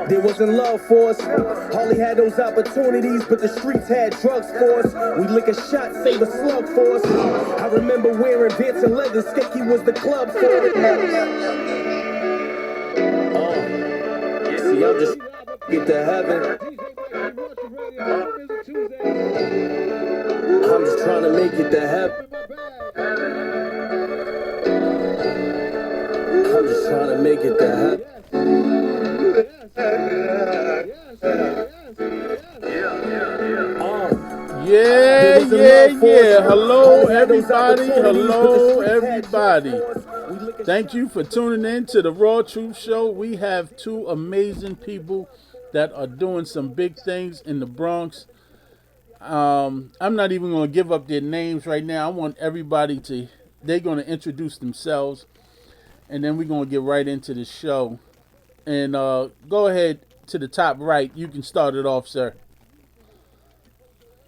There wasn't love for us. Hardly had those opportunities, but the streets had drugs for us. We lick a shot, save a slug for us. I remember wearing Vance and leather, Sticky was the club for it. See, I'm just get to heaven. I'm just trying to make it to heaven. I'm just trying to make it to heaven. Yeah. Hello, everybody. Thank you for tuning in to the Raw Truth Show. We have two amazing people that are doing some big things in the Bronx. I'm not even going to give up their names right now. I want everybody to, they're going to introduce themselves, and then we're going to get right into the show. And go ahead to the top right. You can start it off, sir.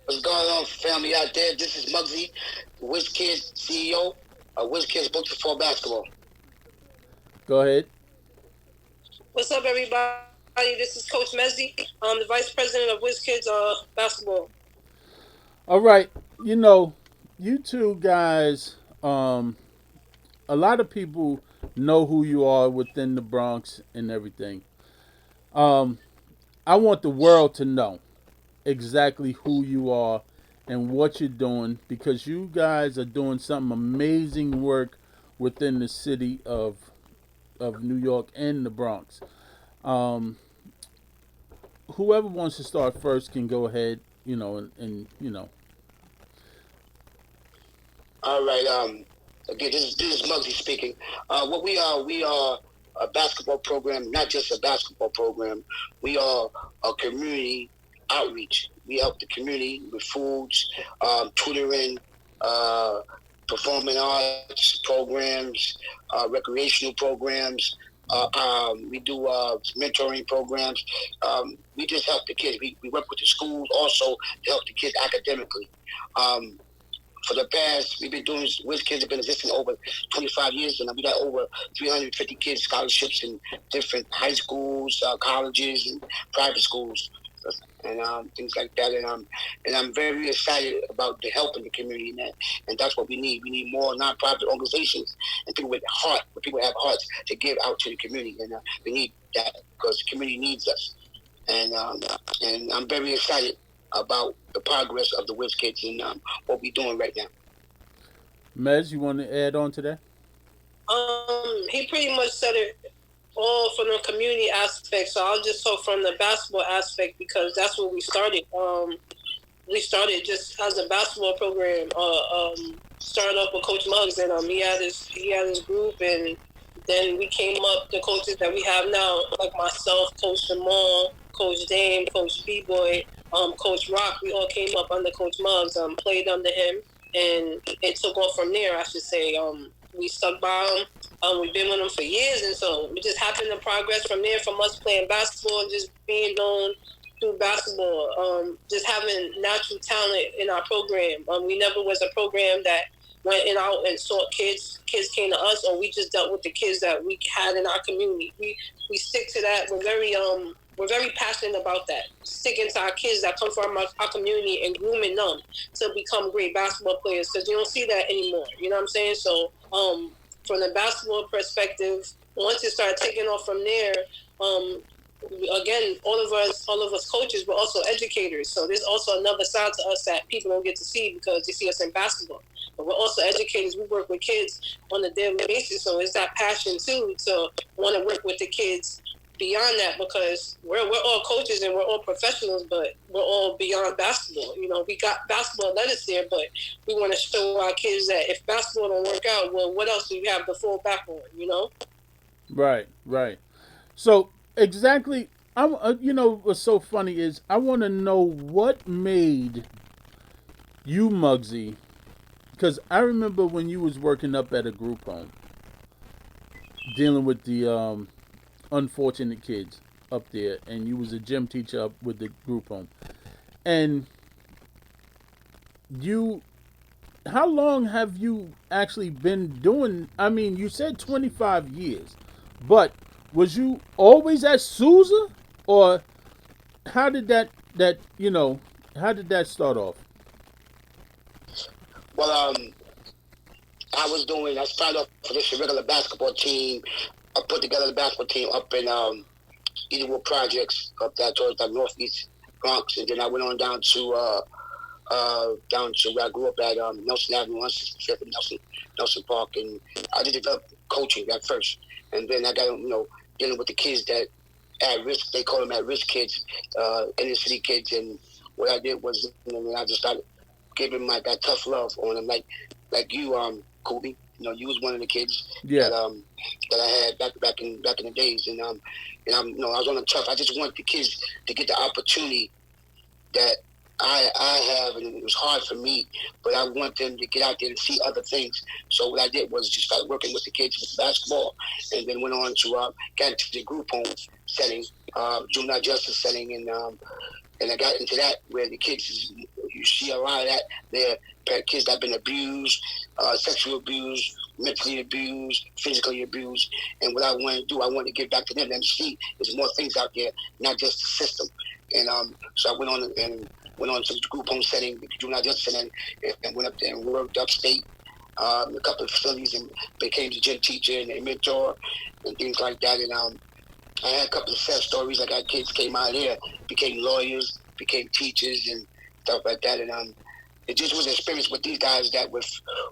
What's going on, family out there? This is Mugsy, WIZ Kids CEO of WIZ Kids Books for Basketball. Go ahead. What's up, everybody? This is Coach Mezzy. I'm the Vice President of WIZ Kids Basketball. All right. You know, you two guys, a lot of people know who you are within the Bronx and everything. I want the world to know exactly who you are and what you're doing, because you guys are doing some amazing work within the city of New York and the Bronx. Whoever wants to start first can go ahead, and you know. All right. Again, this is Mugsy speaking. What we are a basketball program, not just a basketball program. We are a community outreach. We help the community with foods, tutoring, performing arts programs, recreational programs. We do mentoring programs. We just help the kids. We work with the schools also to help the kids academically. For the past, we've been doing this. WIZ Kids have been existing over 25 years, and we got over 350 kids scholarships in different high schools, colleges, and private schools, and things like that. And I'm very excited about the help in the community, man. And that's what we need. We need more nonprofit organizations and people with heart, where people have hearts to give out to the community, and we need that because the community needs us. And I'm very excited about the progress of the WIZ Kids and what we're doing right now. Mez, you want to add on to that? He pretty much said it all from the community aspect, so I'll just talk from the basketball aspect because that's where we started. We started just as a basketball program. Started off with Coach Muggs, and he had his group, and then we came up, the coaches that we have now, like myself, Coach Jamal, Coach Dame, Coach B-Boy, Coach Rock. We all came up under Coach Muggs, played under him, and it took off from there, I should say. We stuck by him. We've been with him for years, and so we just happened to progress from there, from us playing basketball and just being known through basketball, just having natural talent in our program. We never was a program that went out and sought kids. Kids came to us, or we just dealt with the kids that we had in our community. We stick to that. We're very passionate about that, sticking to our kids that come from our community and grooming them to become great basketball players, because you don't see that anymore. You know what I'm saying? So from the basketball perspective, once it started taking off from there, again, all of us coaches, but also educators. So there's also another side to us that people don't get to see because they see us in basketball. But we're also educators. We work with kids on a daily basis. So it's that passion too to want to work with the kids beyond that, because we're all coaches and we're all professionals, but we're all beyond basketball. You know, we got basketball let us there, but we want to show our kids that if basketball don't work out, well, what else do you have to fall back on, you know? Right. So exactly, what's so funny is I want to know what made you, Mugsy, because I remember when you was working up at a group home, dealing with the unfortunate kids up there, and you was a gym teacher up with the group home, and how long have you actually been doing? I mean, you said 25 years, but was you always at Sousa? or how did that how did that start off? Well, I started off with just a regular basketball team. I put together the basketball team up in Edenwood Projects up there towards the northeast Bronx, and then I went on down to where I grew up at Nelson Avenue, 165th and Nelson Park, and I just developed coaching at first, and then I got dealing with the kids that at risk. They call them at risk kids, inner city kids, and what I did was, I just started giving that tough love on them, like you, Kobe. You was one of the kids Yeah. that I had back in the days, and I was on the tough. I just want the kids to get the opportunity that I have, and it was hard for me, but I want them to get out there and see other things. So what I did was just start working with the kids with basketball, and then went on to get into the group home setting, juvenile justice setting, and I got into that where the kids, you see a lot of that there, kids that have been abused, sexually abused, mentally abused, physically abused. And what I want to do, I want to give back to them and see there's more things out there, not just the system. And so I went on to the group home setting, the juvenile justice setting, and went up there and worked upstate, a couple of facilities, and became the gym teacher and a mentor and things like that. And I had a couple of success stories. I got kids came out of there, became lawyers, became teachers, and stuff like that. And it just was an experience with these guys that with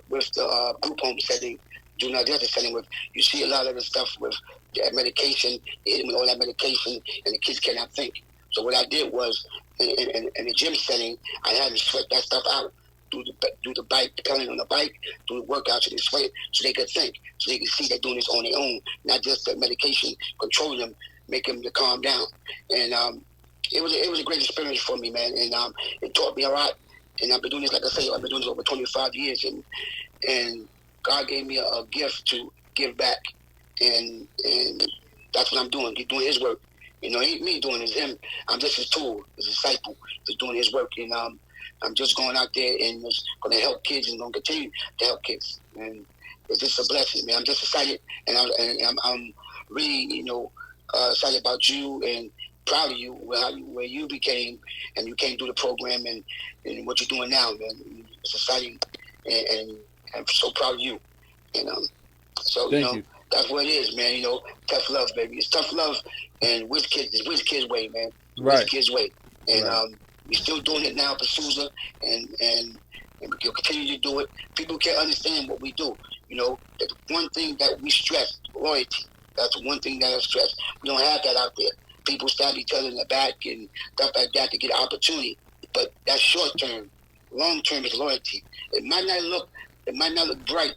the group home setting, juvenile justice setting, with you see a lot of the stuff with that medication, with all that medication, and the kids cannot think. So what I did was, in the gym setting, I had to sweat that stuff out. Do the bike, pedaling on the bike, do the workouts, so they sweat, so they could think, so they could see they're doing this on their own, not just the medication controlling them, make them to calm down. And it was a great experience for me, man, and it taught me a lot. And I've been doing this, like I say, I've been doing this over 25 years, and God gave me a gift to give back, and that's what I'm doing. He's doing His work. It ain't me doing it, it's Him. I'm just His tool, His disciple. He's doing His work, and I'm just going out there and just going to help kids and going to continue to help kids. And it's just a blessing, man. I'm just excited, and I'm really, excited about you and proud of you where you became, and you came through the program and what you're doing now, man. It's exciting, and I'm so proud of you. And so Thank you. That's what it is, man. Tough love, baby. It's tough love, and WIZ Kids way, man. Right. WIZ Kids way, and Right. we're still doing it now, Pursuza, and we'll continue to do it. People can't understand what we do. The one thing that we stress, loyalty. That's one thing that I stress. We don't have that out there. People stab each other in the back and stuff like that to get an opportunity. But that's short term. Long term is loyalty. It might not look bright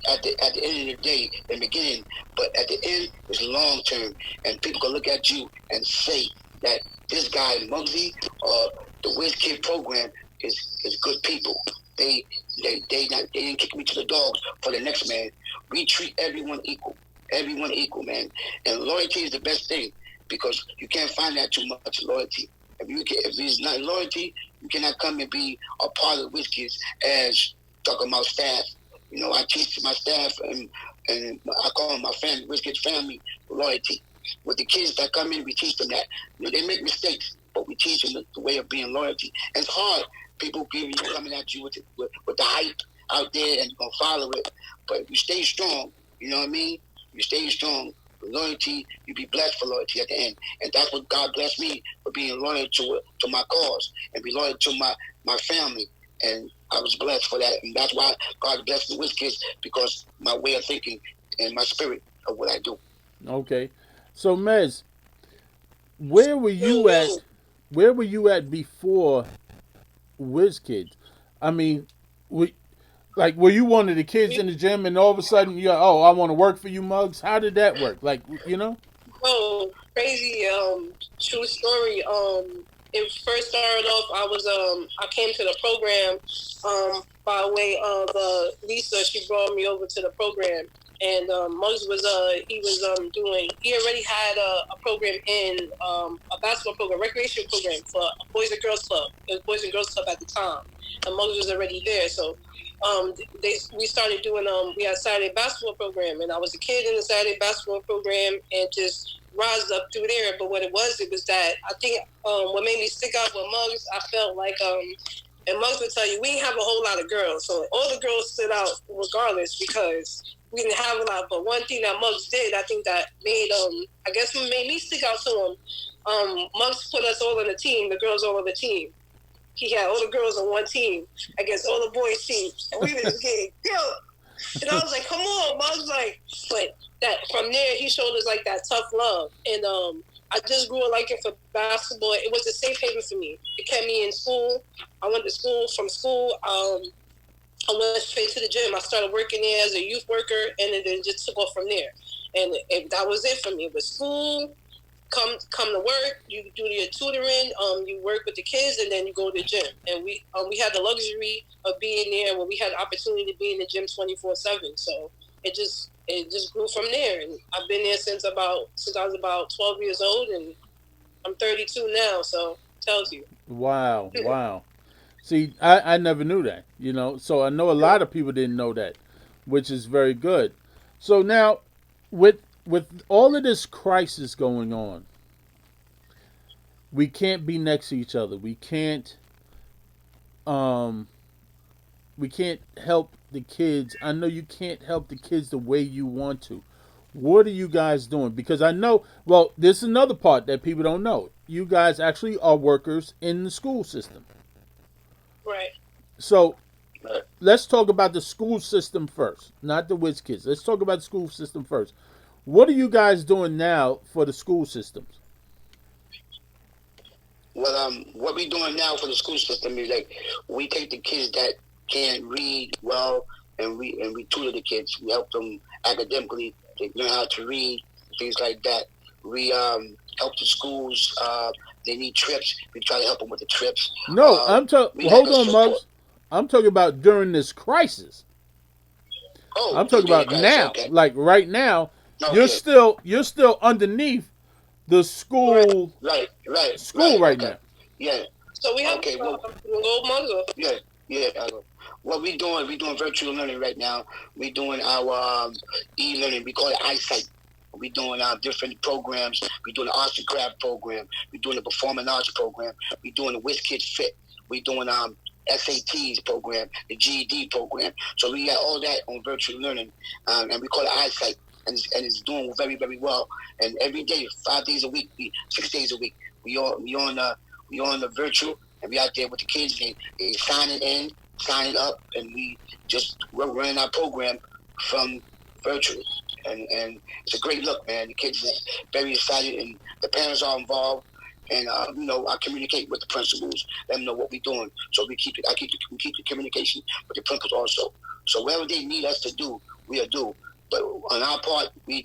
at the end of the day, in the beginning, but at the end it's long term, and people can look at you and say that this guy Mugsy or the WIZ Kid program is good people. They didn't kick me to the dogs for the next man. We treat everyone equal. Everyone equal, man. And loyalty is the best thing, because you can't find that too much loyalty. If it's not loyalty, you cannot come and be a part of WIZ Kids as talking about staff. I teach my staff and I call them my family, WIZ Kids family, loyalty. With the kids that come in, we teach them that. They make mistakes, but we teach them the way of being loyalty. And it's hard. People coming at you with the hype out there, and you're going to follow it. But if you stay strong, you know what I mean? You stay strong. Loyalty, you be blessed for loyalty at the end. And that's what God blessed me, for being loyal to my cause and be loyal to my family. And I was blessed for that. And that's why God blessed the WIZ Kids, because my way of thinking and my spirit of what I do. Okay. So Mez, where were you at? Where were you at before WIZ Kids? I mean, were you one of the kids in the gym, and all of a sudden you're, oh, I want to work for you, Muggs? How did that work? Oh, crazy true story. It first started off, I came to the program by way of Lisa. She brought me over to the program, and Muggs was he already had a program in a basketball program, recreation program for a Boys and Girls Club. It was Boys and Girls Club at the time, and Muggs was already there. So we started doing we had a Saturday basketball program, and I was a kid in the Saturday basketball program, and just rised up through there. But what it was that I think what made me stick out with Muggs, I felt like and Muggs would tell you we didn't have a whole lot of girls, so all the girls stood out regardless because we didn't have a lot. But one thing that Muggs did, I think that made I guess made me stick out to him. Muggs put us all on a team, the girls all on the team. He had all the girls on one team against all the boys' teams, and we were just getting killed. And I was like, "Come on, Muggs!" Like, but that from there, he showed us like that tough love, and I just grew a liking for basketball. It was a safe haven for me. It kept me in school. I went to school. From school, I went straight to the gym. I started working there as a youth worker, and then just took off from there. And that was it for me. It was school. Come to work. You do your tutoring. You work with the kids, and then you go to the gym. And we had the luxury of being there where we had the opportunity to be in the gym 24/7. So it just grew from there. And I've been there since I was about 12 years old, and I'm 32 now. So it tells you. Wow, wow. See, I never knew that, So I know a lot of people didn't know that, which is very good. So now, with all of this crisis going on, we can't be next to each other. Um we can't help the kids. I know you can't help the kids the way you want to. What are you guys doing? Because I know, well, there's another part that people don't know. You guys actually are workers in the school system. Right. So let's talk about the school system first, not the WIZ kids. Let's talk about the school system first. What are you guys doing now for the school systems? Well, what we're doing now for the school system is like we take the kids that can't read well, and we tutor the kids. We help them academically. They learn how to read, things like that. We help the schools. They need trips. We try to help them with the trips. No, I'm talking. Hold on, Muggs. I'm talking about during this crisis. Oh, I'm talking about now, okay. like right now. Okay. You're still underneath the school. Right. School right now. Yeah. So we have well, go Muggs. Yeah. What we're doing virtual learning right now. We're doing our e-learning. We call it eyesight. We're doing different programs. We're doing the arts and craft program. We're doing the performing arts program. We're doing the WIZ Kids Fit. We're doing SATs program, the GED program. So we got all that on virtual learning, and we call it eyesight, and it's doing very, very well. And every day, 5 days a week, 6 days a week, we on the virtual, and we out there with the kids. They signing in, signing up, and we're running our program from virtual. And it's a great look, man. The kids are very excited, and the parents are involved. And I communicate with the principals, let them know what we're doing. So we keep the communication with the principals also. So whatever they need us to do, we'll do. But on our part, we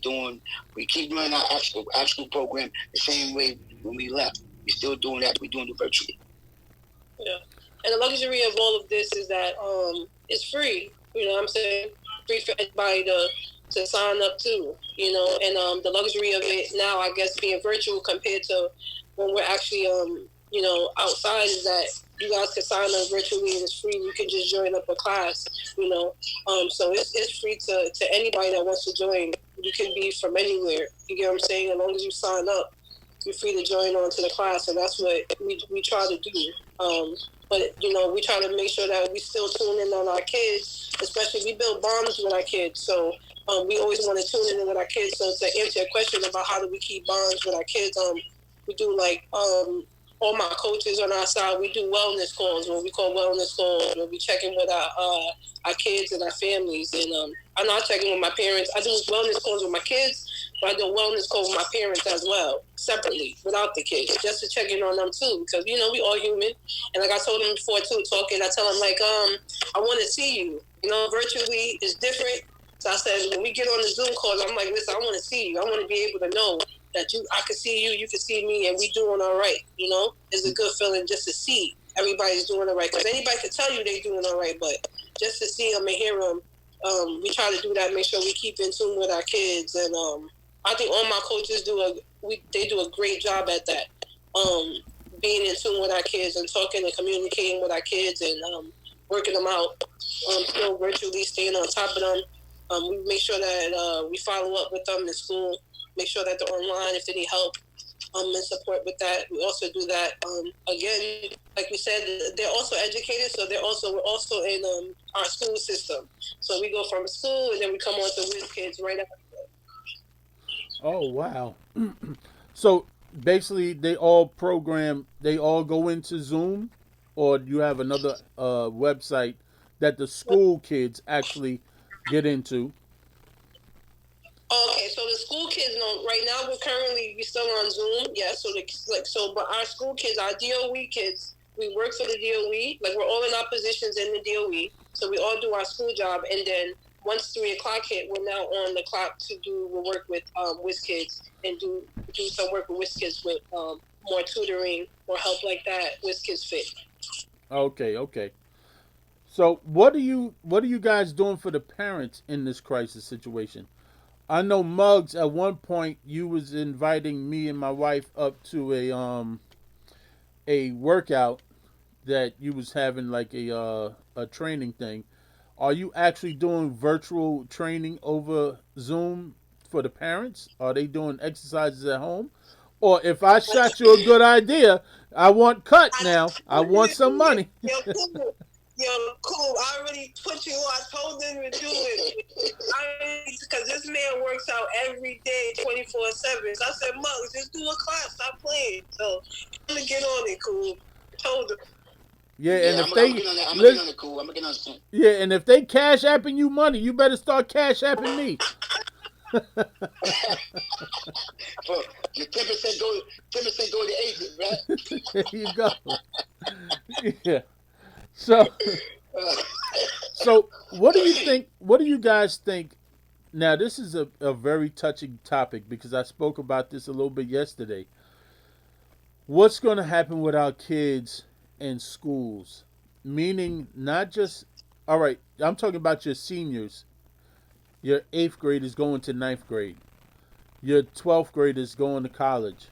keep doing our actual program the same way when we left. We're still doing that. We're doing it virtually. Yeah, and the luxury of all of this is that it's free. You know what I'm saying? Free for anybody to sign up to. And the luxury of it now, I guess, being virtual compared to when we're actually, outside is that you guys can sign up virtually and it's free. You can just join up a class, So it's free to anybody that wants to join. You can be from anywhere. You get what I'm saying? As long as you sign up, you're free to join on to the class, and that's what we try to do. But, we try to make sure that we still tune in on our kids, especially we build bonds with our kids. So we always want to tune in with our kids. So to answer your question about how do we keep bonds with our kids, we do all my coaches on our side, we do wellness calls, what we call wellness calls, where we check in with our kids and our families. And I'm not checking with my parents. I do wellness calls with my kids, but I do wellness calls with my parents as well, separately, without the kids, just to check in on them too. Because, we all human. And like I told them before too, talking, I tell them I want to see you. Virtually is different. So I said, when we get on the Zoom calls, I'm like, listen, I want to see you. I want to be able to know that I can see you, you can see me, and we doing all right. It's a good feeling just to see everybody's doing all right. Because anybody can tell you they doing all right, but just to see them and hear them, we try to do that. Make sure we keep in tune with our kids, and I think all my coaches do a great job at that. Being in tune with our kids and talking and communicating with our kids and working them out. Still virtually staying on top of them. We make sure that we follow up with them in school. make sure that they're online if they need help and support with that. We also do that. Again, like we said, they're also educated, so we're also in our school system. So we go from school and then we come on to WIZ Kids right after. Oh wow. So basically, they all go into Zoom, or you have another website that the school kids actually get into. Okay, so the school kids know right now we still on Zoom, yeah. So but our school kids, our DOE kids, we work for the DOE. Like we're all in our positions in the DOE, so we all do our school job, and then once 3 o'clock hit, we're now on the clock to we'll work with WIZ Kids and do some work with WIZ Kids with more tutoring or help like that. WIZ Kids Fit. Okay, okay. So what are you guys doing for the parents in this crisis situation? I know Muggs at one point you was inviting me and my wife up to a workout that you was having like a training thing. Are you actually doing virtual training over Zoom for the parents? Are they doing exercises at home? Or if I shot you a good idea, I want cut now. I want some money. Yo, cool. I already put you on. I told them to do it. Because this man works out every day, 24/7. So I said, Muggs, just do a class. Stop playing. So I'm gonna get on it, cool. I told him. Yeah, and if I'm they gonna get on it, cool. I'm gonna get on it. yeah, and if they cash apping you money, you better start cash apping me. For your 10% go to the agent, right? There you go. Yeah. So, what do you think? What do you guys think? Now, this is a very touching topic because I spoke about this a little bit yesterday. What's going to happen with our kids in schools? Meaning, not just, all right, I'm talking about your seniors, your 8th graders going to ninth grade, your 12th graders going to college.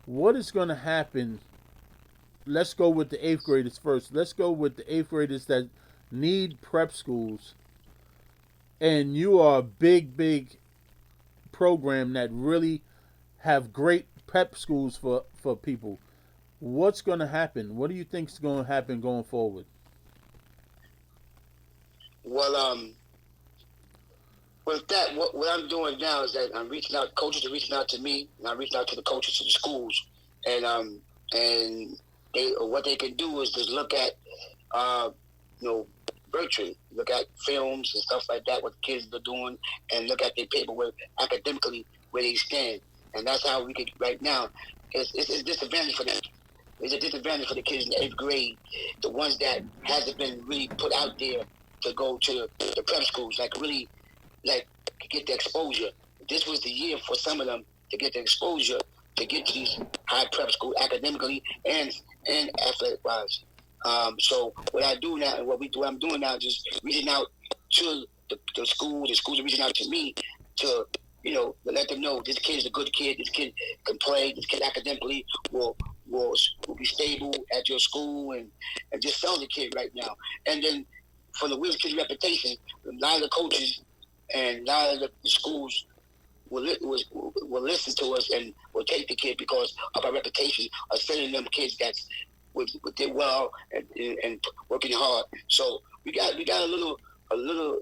What is going to happen? Let's go with the 8th graders first. Let's go with the 8th graders that need prep schools. And you are a big program that really have great prep schools for people. What's going to happen? What do you think is going to happen going forward? Well, with that, what I'm doing now is that I'm reaching out. Coaches are reaching out to me, and I'm reaching out to the coaches of the schools, and what they can do is just look at, virtually, look at films and stuff like that, what the kids are doing, and look at their paperwork academically where they stand, and that's how we could right now. It's a disadvantage for them. It's a disadvantage for the kids in the 8th grade, the ones that hasn't been really put out there to go to the prep schools, like get the exposure. This was the year for some of them to get the exposure to get to these high prep schools academically and athletic wise. So what I do now and what I'm doing now is just reaching out to the schools. The schools are reaching out to me to let them know this kid is a good kid. This kid can play. This kid academically will be stable at your school and just sell the kid right now. And then for the WIZ Kids reputation, a lot of the coaches and a lot of the schools will listen to us and will take the kid because of our reputation of sending them kids that's did well and working hard. So we got a little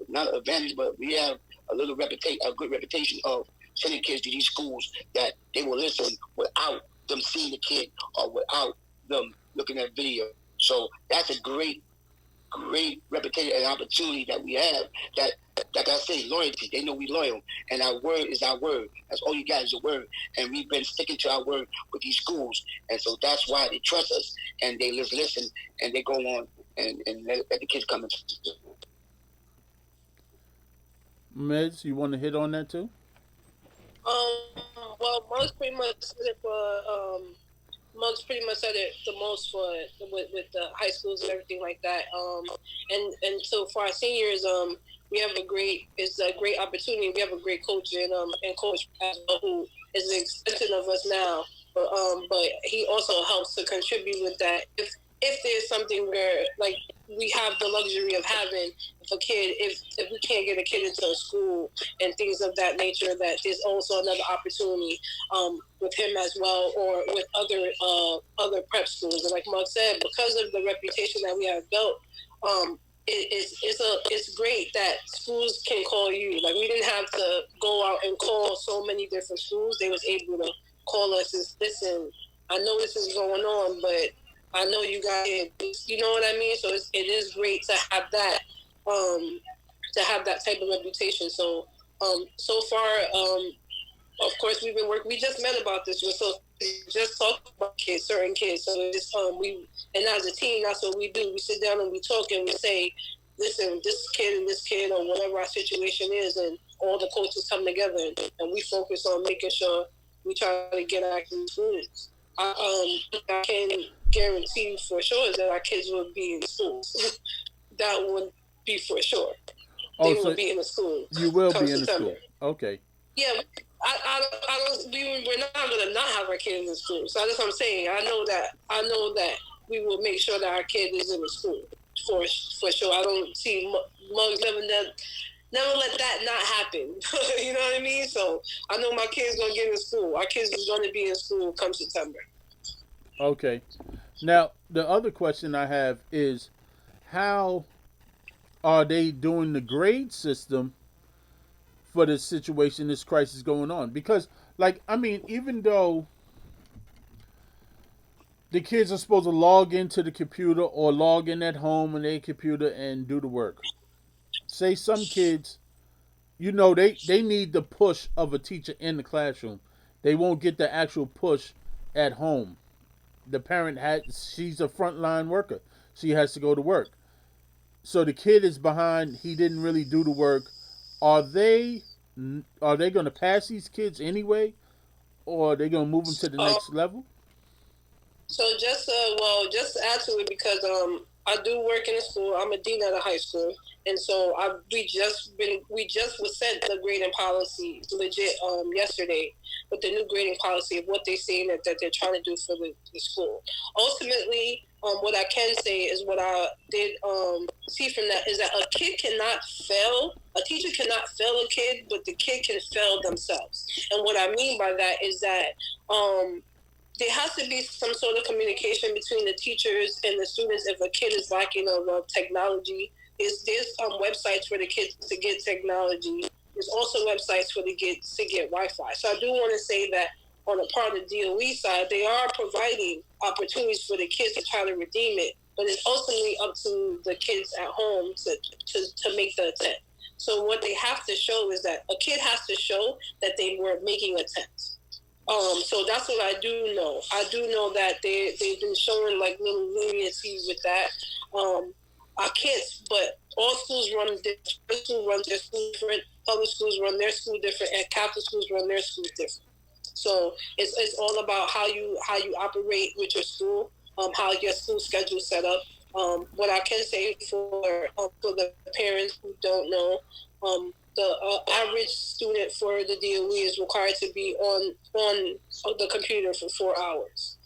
not advantage, but we have a good reputation of sending kids to these schools that they will listen without them seeing the kid or without them looking at video. So that's a great reputation and opportunity that we have. That, like I say, loyalty. They know we loyal, and our word is our word. That's all you got is a word, and we've been sticking to our word with these schools, and so that's why they trust us and they listen and they go on and let the kids come in. Mez, you want to hit on that too? Well, Muggs pretty much said it the most with the high schools and everything like that. And so for our seniors, we have it's a great opportunity. We have a great coach and Coach who is an extension of us now. But he also helps to contribute with that. If there's something where like we have the luxury of having if we can't get a kid into a school and things of that nature, that there's also another opportunity with him as well, or with other prep schools. And like Mug said, because of the reputation that we have built, it's great that schools can call you. Like, we didn't have to go out and call so many different schools. They was able to call us and listen, I know this is going on, but I know you guys, you know what I mean? So it is great to have that, type of reputation. So, so far, of course, we've been working. We just met about this. We just talked about kids, certain kids. So it's and as a team, that's what we do. We sit down and we talk and we say, listen, this kid and this kid, or whatever our situation is, and all the coaches come together and we focus on making sure we try to get our students. I can guarantee you for sure is that our kids will be in schools. That would be for sure. They will be in the school. You will be in the September. school. Okay. Yeah, I don't. We're not gonna not have our kids in school. So that's what I'm saying. I know that we will make sure that our kid is in the school for sure. I don't see Mugs never let that not happen. You know what I mean? So I know my kids gonna get in school. Our kids is gonna be in school come September. Okay. Now the other question I have is, how are they doing the grade system for this situation, this crisis going on? Because, like, I mean, even though the kids are supposed to log into the computer or log in at home on their computer and do the work, say some kids, they need the push of a teacher in the classroom. They won't get the actual push at home. The parent she's a frontline worker. She has to go to work. So the kid is behind. He didn't really do the work. Are they going to pass these kids anyway, or are they going to move them to the next level? So just to add to it, because I do work in a school. I'm a dean at a high school, and so we just was sent the grading policy legit yesterday, with the new grading policy of what they're saying that they're trying to do for the school. Ultimately, what I can say is what I did see from that is that a kid cannot fail. A teacher cannot fail a kid, but the kid can fail themselves. And what I mean by that is that there has to be some sort of communication between the teachers and the students if a kid is lacking of technology. There's websites for the kids to get technology. There's also websites for the kids to get Wi-Fi. So I do want to say that on the part of the DOE side, they are providing opportunities for the kids to try to redeem it, but it's ultimately up to the kids at home to make the attempt. So what they have to show is that a kid has to show that they were making attempts. So that's what I do know. I do know that they've been showing like little leniency with that. I can't, but all schools run different. School runs their school different. Public schools run their school different, and Catholic schools run their schools different. So it's all about how you operate with your school, how your school schedule is set up. What I can say for the parents who don't know, the average student for the DOE is required to be on the computer for 4 hours.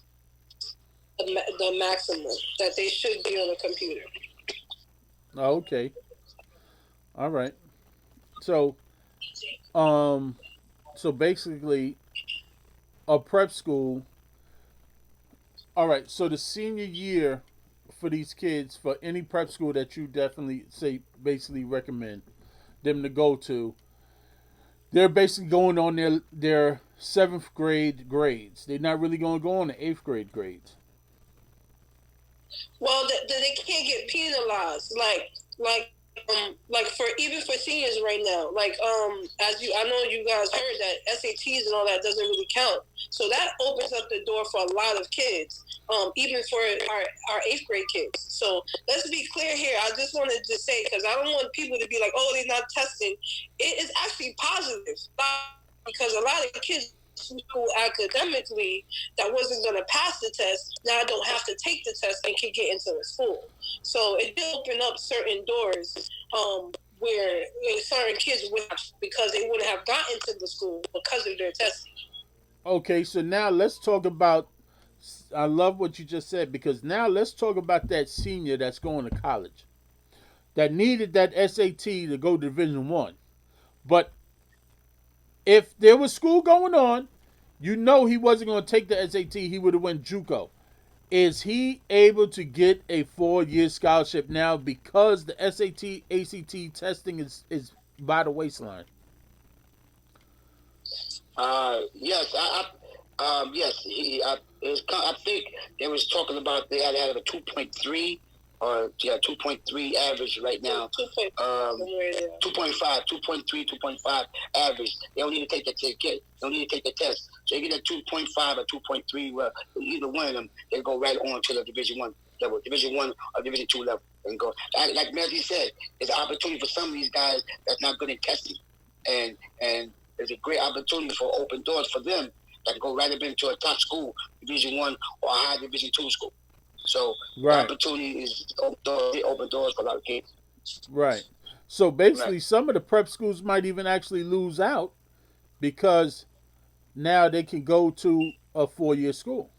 The maximum that they should be on a computer. Oh, okay. All right. So, so basically, a prep school. All right. So the senior year for these kids, for any prep school that you definitely basically recommend them to go to, they're basically going on their 7th grade grades. They're not really going to go on the 8th grade grades. Well, they can't get penalized like for even for seniors right now. Like I know you guys heard that SATs and all that doesn't really count. So that opens up the door for a lot of kids, even for our 8th grade kids. So let's be clear here. I just wanted to say, because I don't want people to be like, oh, they're not testing. It is actually positive, because a lot of kids who academically that wasn't going to pass the test now don't have to take the test and can get into the school. So it did open up certain doors where certain kids would, because they wouldn't have gotten to the school because of their testing. Okay, so now let's talk about I love what you just said, because now let's talk about that senior that's going to college that needed that SAT to go to Division 1. But if there was school going on, he wasn't going to take the SAT. He would have went JUCO. Is he able to get a 4-year scholarship now because the SAT, ACT testing is by the waistline? Yes, yes. I think they was talking about they had a 2.3 or 2.3 average right now. 2.5, 2.3, 2.5 average. They don't need to take the test. They don't need to take the test. So you get a 2.5 or 2.3. Either one of them, they go right on to the Division 1 level, Division 1 or Division 2 level, and go. Like Mezzy said, it's an opportunity for some of these guys that's not good in testing, and it's a great opportunity for open doors for them that go right up into a top school, Division 1 or a high Division 2 school. So the opportunity is open doors for a lot of kids. Right. So basically, some of the prep schools might even actually lose out because now they can go to a 4-year school.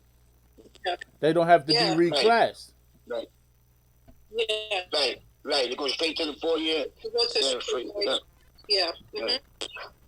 They don't have to be reclassed. Right. Yeah. Right. They go straight to the 4-year. Yeah.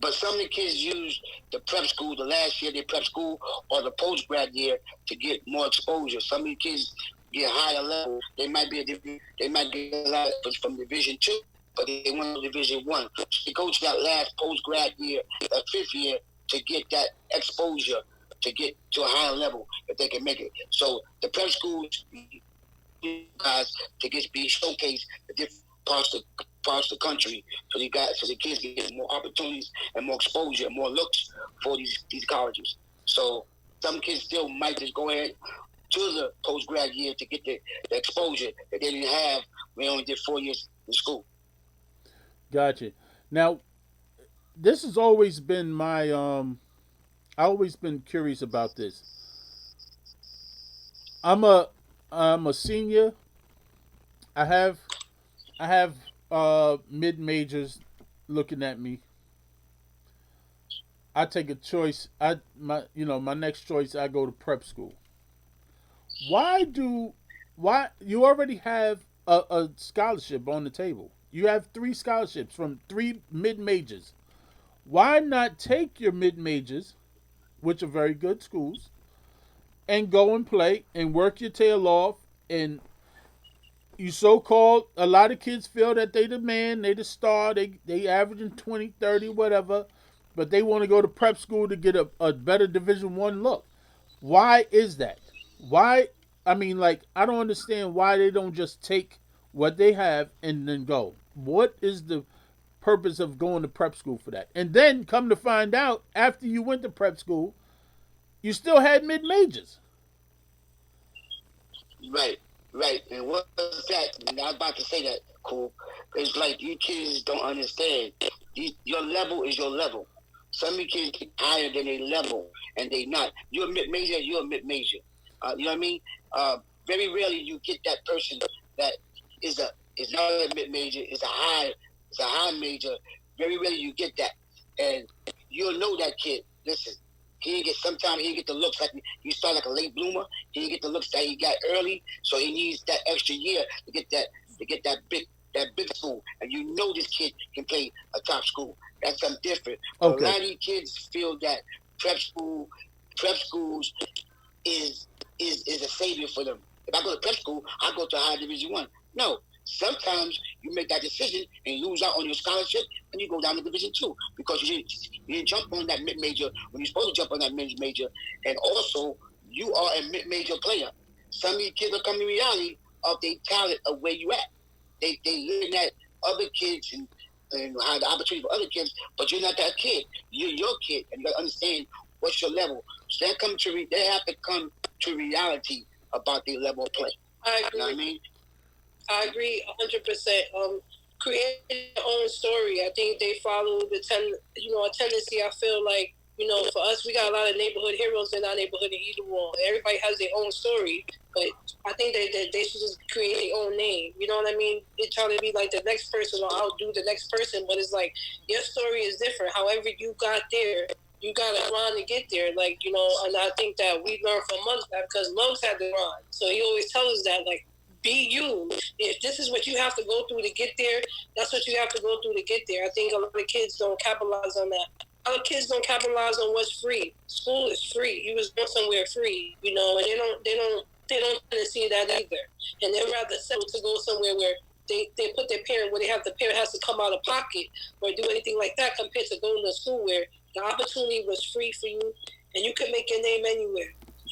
But some of the kids use the prep school, the last year of their prep school, or the post-grad year to get more exposure. Some of the kids get higher level. They might get a lot from Division 2, but they want Division 1. So they go to that last post-grad year, that 5th year, to get that exposure, to get to a higher level if they can make it. So the prep schools guys to get be showcased the different parts of the country, so the kids get more opportunities and more exposure, more looks for these colleges. So some kids still might just go ahead to the post grad year to get the exposure that they didn't have when they only did 4 years in school. Gotcha. Now, this has always been my I always been curious about this. I'm a senior. I have mid majors looking at me. I take a choice. My next choice, I go to prep school. Why you already have a scholarship on the table? You have 3 scholarships from 3 mid majors. Why not take your mid majors, which are very good schools, and go and play and work your tail off? And you so-called, a lot of kids feel that they the man, they the star, they averaging 20, 30, whatever, but they want to go to prep school to get a better Division 1 look. Why is that? Why? I mean, like, I don't understand why they don't just take what they have and then go. What is the purpose of going to prep school for that? And then come to find out, after you went to prep school, you still had mid majors. Right. And what is that? And I was about to say that, cool. It's like you kids don't understand. Your level is your level. Some of you kids get higher than their level, and they not. You're a mid-major, you're a mid-major. You know what I mean? Very rarely you get that person that is not a mid-major, is a high major. Very rarely you get that. And you'll know that kid. Listen, sometimes he get the looks like he start like a late bloomer. He didn't get the looks that he got early, so he needs that extra year to get that big school. And you know this kid can play a top school. That's something different. Okay. A lot of these kids feel that prep schools is a savior for them. If I go to prep school, I go to high Division 1. No. Sometimes you make that decision and lose out on your scholarship, and you go down to Division 2 because you didn't jump on that mid major when you're supposed to jump on that mid major, and also you are a mid major player. Some of these kids are coming to reality of their talent of where you at. They looking at other kids and have the opportunity for other kids, but you're not that kid. You're your kid, and you gotta understand what's your level. So they have to come to reality about their level of play. I agree. You know what I mean? I agree 100%. Create their own story. I think they follow a tendency. I feel like, for us, we got a lot of neighborhood heroes in our neighborhood in either one. Everybody has their own story, but I think they should just create their own name. You know what I mean? They're trying to be like the next person or outdo the next person, but it's like your story is different. However you got there, you gotta grind to get there. Like, and I think that we learned from Muggs that because Muggs had to grind. So he always tells us that, like, be you. If this is what you have to go through to get there, that's what you have to go through to get there. I think a lot of kids don't capitalize on that. A lot of kids don't capitalize on what's free. School is free. You was going somewhere free, and they don't tend to see that either. And they'd rather settle to go somewhere where they put their parent where the parent has to come out of pocket or do anything like that compared to going to school where the opportunity was free for you and you could make your name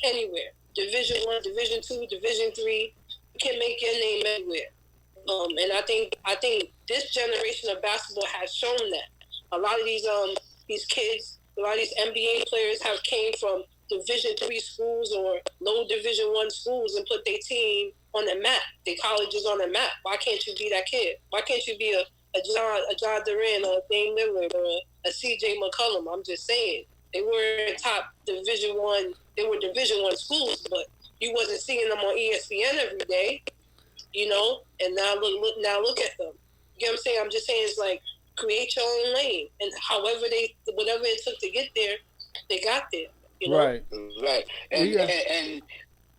anywhere. Division 1, Division 2, Division 3, you can make your name anywhere. And I think this generation of basketball has shown that. A lot of these kids, a lot of these NBA players have came from Division 3 schools or low Division 1 schools and put their team on the map, their colleges on the map. Why can't you be that kid? Why can't you be a John Durant or a Dame Lillard or a CJ McCollum? I'm just saying. They were top Division 1. They were Division 1 schools, but you wasn't seeing them on ESPN every day, And now look at them. You know what I'm saying? I'm just saying it's like create your own lane, and whatever it took to get there, they got there. Right. And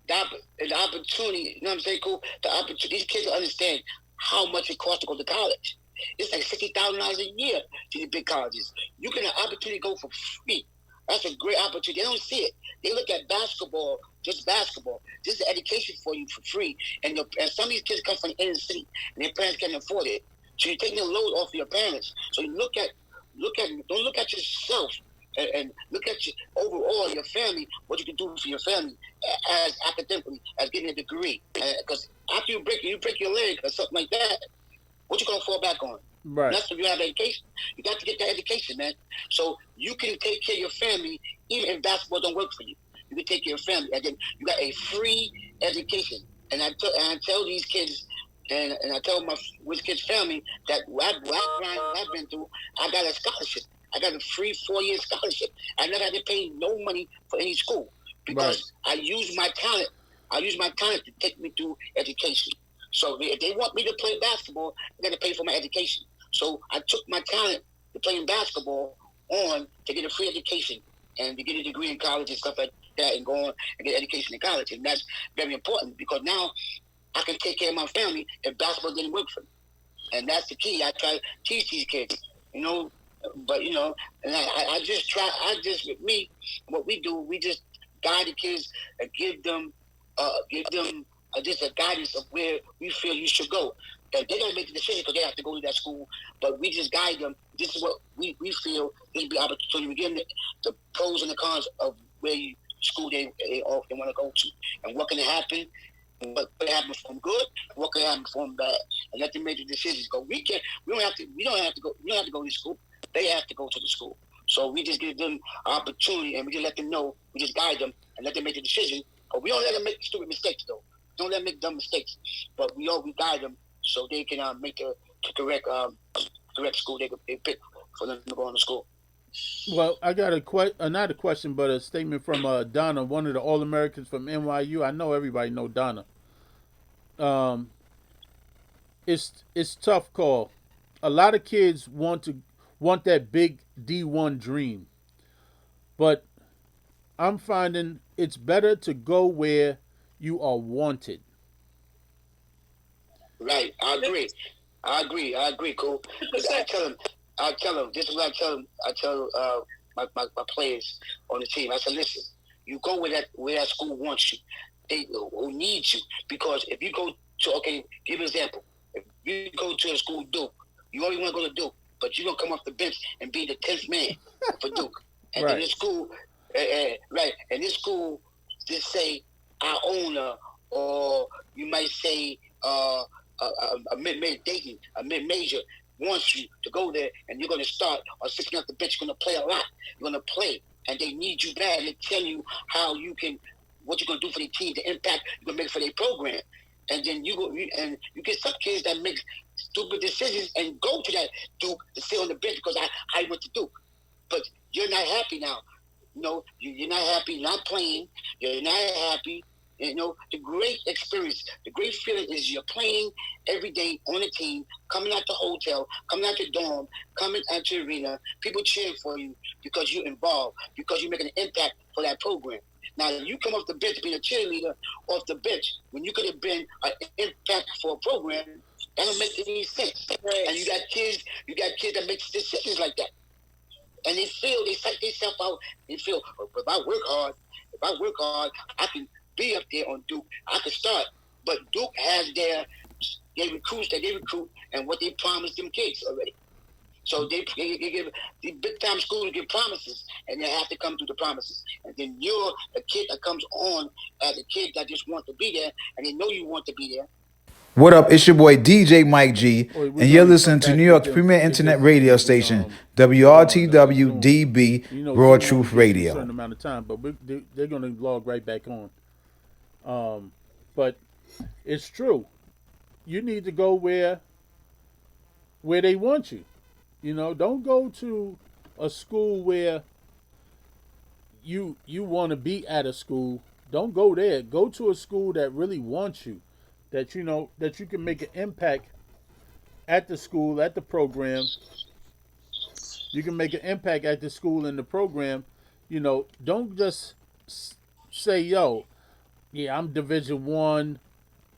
the opportunity, you know what I'm saying, cool? The opportunity, these kids will understand how much it costs to go to college. It's like $60,000 a year to the big colleges. You get an opportunity to go for free. That's a great opportunity. They don't see it. They look at basketball, just basketball. This is education for you for free. And some of these kids come from the inner city, and their parents can't afford it. So you're taking the load off of your parents. So you don't look at yourself and look at overall your family, what you can do for your family as academically, as getting a degree. Because after you break your leg or something like that, what you gonna fall back on? Right. That's if you have education. You got to get that education, man. So you can take care of your family even if basketball don't work for you. You can take care of your family, and then you got a free education. And I tell these kids, and I tell my WIZ kids' family that what I've been through, I got a scholarship. I got a free 4-year scholarship. I never had to pay no money for any school because I use my talent. I use my talent to take me through education. So if they want me to play basketball, they got to pay for my education. So I took my talent to playing basketball on to get a free education and to get a degree in college and stuff like that and go on and get education in college. And that's very important because now I can take care of my family if basketball didn't work for me. And that's the key. I try to teach these kids, but, and with me, what we do, we just guide the kids and give them just a guidance of where we feel you should go. And they gotta make the decision because they have to go to that school, but we just guide them. This is what we feel this be opportunity. We give them the pros and the cons of where school they want to go to, and what can happen. What could happen from good, what could happen from bad, and let them make the decisions. Because we don't have to go to school. They have to go to the school. So we just give them opportunity, and we just let them know. We just guide them and let them make the decision. But we don't let them make stupid mistakes, though. Don't let them make dumb mistakes. But we guide them so they can make the correct school they pick for them to go on to school. Well, I got not a question, but a statement from Donna, one of the All-Americans from NYU. I know everybody know Donna. It's tough call. A lot of kids want that big D1 dream, but I'm finding it's better to go where you are wanted. Right, I agree, cool. I tell them, this is what I tell them. I tell my players on the team. I said, listen, you go where that school wants you. They who needs you. Because if you go to, give an example. If you go to a school Duke, you only want to go to Duke, but you're going to come off the bench and be the 10th man for Duke. And in this school, and this school just say our owner, or you might say a mid-major wants you to go there, and you're going to start or sitting off the bench. You're going to play a lot. You're going to play, and they need you bad. They tell you what you're going to do for the team, the impact you're going to make for their program. And then you get some kids that make stupid decisions and go to that Duke to sit on the bench because I went to Duke. But you're not happy now. You're not happy not playing. You're not happy You know, the great experience, the great feeling is you're playing every day on a team, coming out the hotel, coming out the dorm, coming out the arena, people cheering for you because you're involved, because you're making an impact for that program. Now, you come off the bench being a cheerleader off the bench when you could have been an impact for a program. That don't make any sense. Right. And you got kids that make decisions like that, and they psych themselves out. They feel, oh, if I work hard, I can be up there on Duke. I can start. But Duke has their recruits that they recruit and what they promised them kids already. So they give the big time schools give promises, and they have to come through the promises. And then you're a kid that comes on as a kid that just want to be there, and they know you want to be there. What up? It's your boy DJ Mike G, Wait, we're and you're gonna come listening to back New with York's them. premier It internet just radio was station, going WRTW Zoom. DB You know, Broad Zoom only Truth gives you a Radio. certain amount of time, but they're gonna log right back on. But it's true. You need to go where they want you. You know, don't go to a school where you want to be at a school. Don't go there. Go to a school that really wants you, that you know that you can make an impact at the school, at the program. You can make an impact at the school and the program. You know, don't just say, "Yo, yeah, I'm Division 1.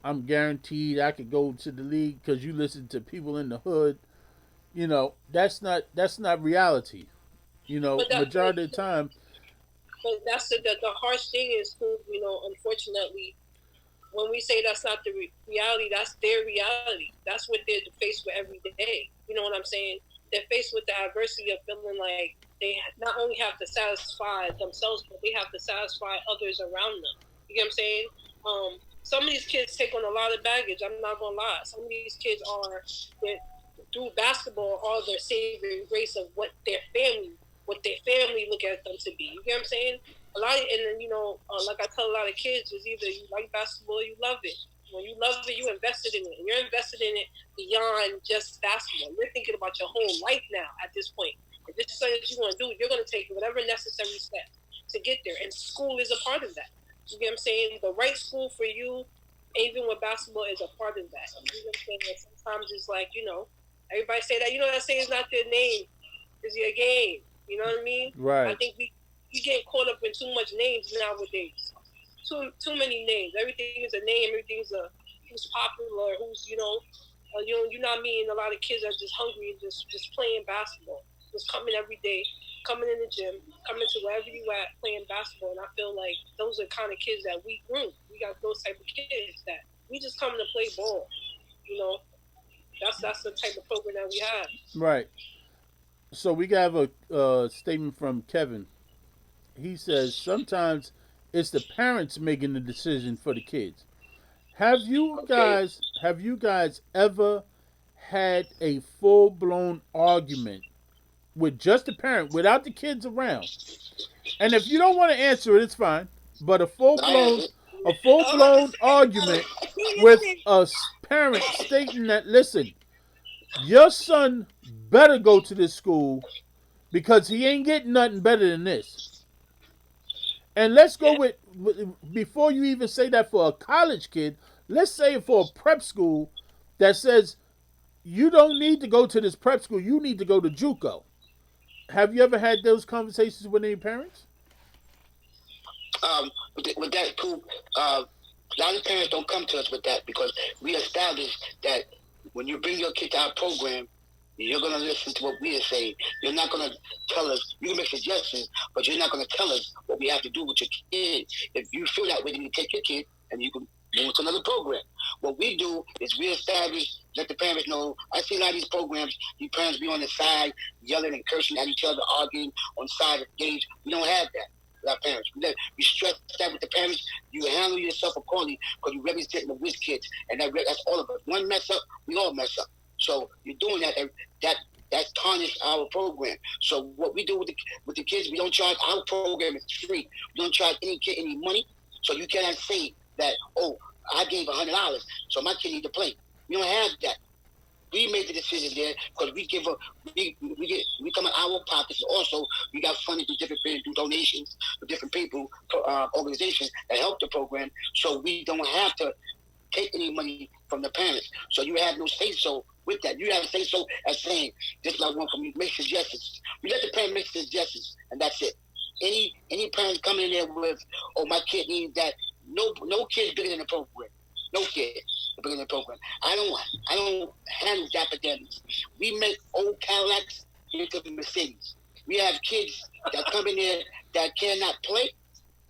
I'm guaranteed I could go to the league because you listen to people in the hood." You know, that's not reality. You know, But that, majority of the time, but that's the harsh thing is, you know, unfortunately, when we say that's not the reality, that's their reality. That's what they're faced with every day. You know what I'm saying? They're faced with the adversity of feeling like they not only have to satisfy themselves, but they have to satisfy others around them. You get what I'm saying? Some of these kids take on a lot of baggage. I'm not gonna lie. Some of these kids through basketball are their saving grace of what their family look at them to be. You get what I'm saying? A lot, and then like I tell a lot of kids, is either you like basketball or you love it. When you love it, you invested in it, and you're invested in it beyond just basketball. You're thinking about your whole life now at this point. If this is something that you want to do, you're going to take whatever necessary steps to get there, and school is a part of that. You get what I'm saying? The right school for you, even with basketball, is a part of that. You know what I'm saying? And sometimes it's like, everybody say that. That saying is not their name, it's your game. You know what I mean? right? I think we get caught up in too much names nowadays. Too many names. Everything is a name. Everything's who's popular. Who's you know what I mean. A lot of kids are just hungry and just playing basketball. Just coming every day, coming in the gym, coming to wherever you at, playing basketball. And I feel like those are the kind of kids that we groom. We got those type of kids that we just come to play ball. That's the type of program that we have. Right. So we have a statement from Kevin. He says sometimes it's the parents making the decision for the kids. Okay. Have you guys ever had a full blown argument with just the parent without the kids around? And if you don't want to answer it, it's fine. But a full blown argument with a parent stating that, listen, your son better go to this school because he ain't getting nothing better than this. And let's go Yeah. with before you even say that for a college kid, let's say it for a prep school that says you don't need to go to this prep school, you need to go to JUCO. Have you ever had those conversations with any parents? With that, Coop, a lot of parents don't come to us with that because we established that when you bring your kid to our program, you're going to listen to what we are saying. You're not going to tell us, you can make suggestions, but you're not going to tell us what we have to do with your kid. If you feel that way, then you take your kid and you can move to another program. What we do is we establish, let the parents know. I see a lot of these programs, the parents be on the side, yelling and cursing at each other, arguing on side of games. We don't have that with our parents. We stress that with the parents. You handle yourself accordingly because you represent the WIZ kids. And that's all of us. One mess up, we all mess up. So you're doing that, and that tarnished our program. So what we do with the kids, we don't charge. Our program is free. We don't charge any kid any money. So you cannot say that, oh, I gave $100, so my kid need to play. We don't have that. We made the decision there because we come in our pockets. Also, we got funding through different through donations to different people, organizations that help the program. So we don't have to take any money from the parents. So you have no say so with that. You have to say so as saying, this is what I want from you. Make suggestions. We let the parent make suggestions, and that's it. Any parents coming in there with, oh, my kid needs that. No kid bigger than the program. No kid bigger than the program. I don't handle dapper daddies. We make old Cadillacs into Mercedes. We have kids that come in there that cannot play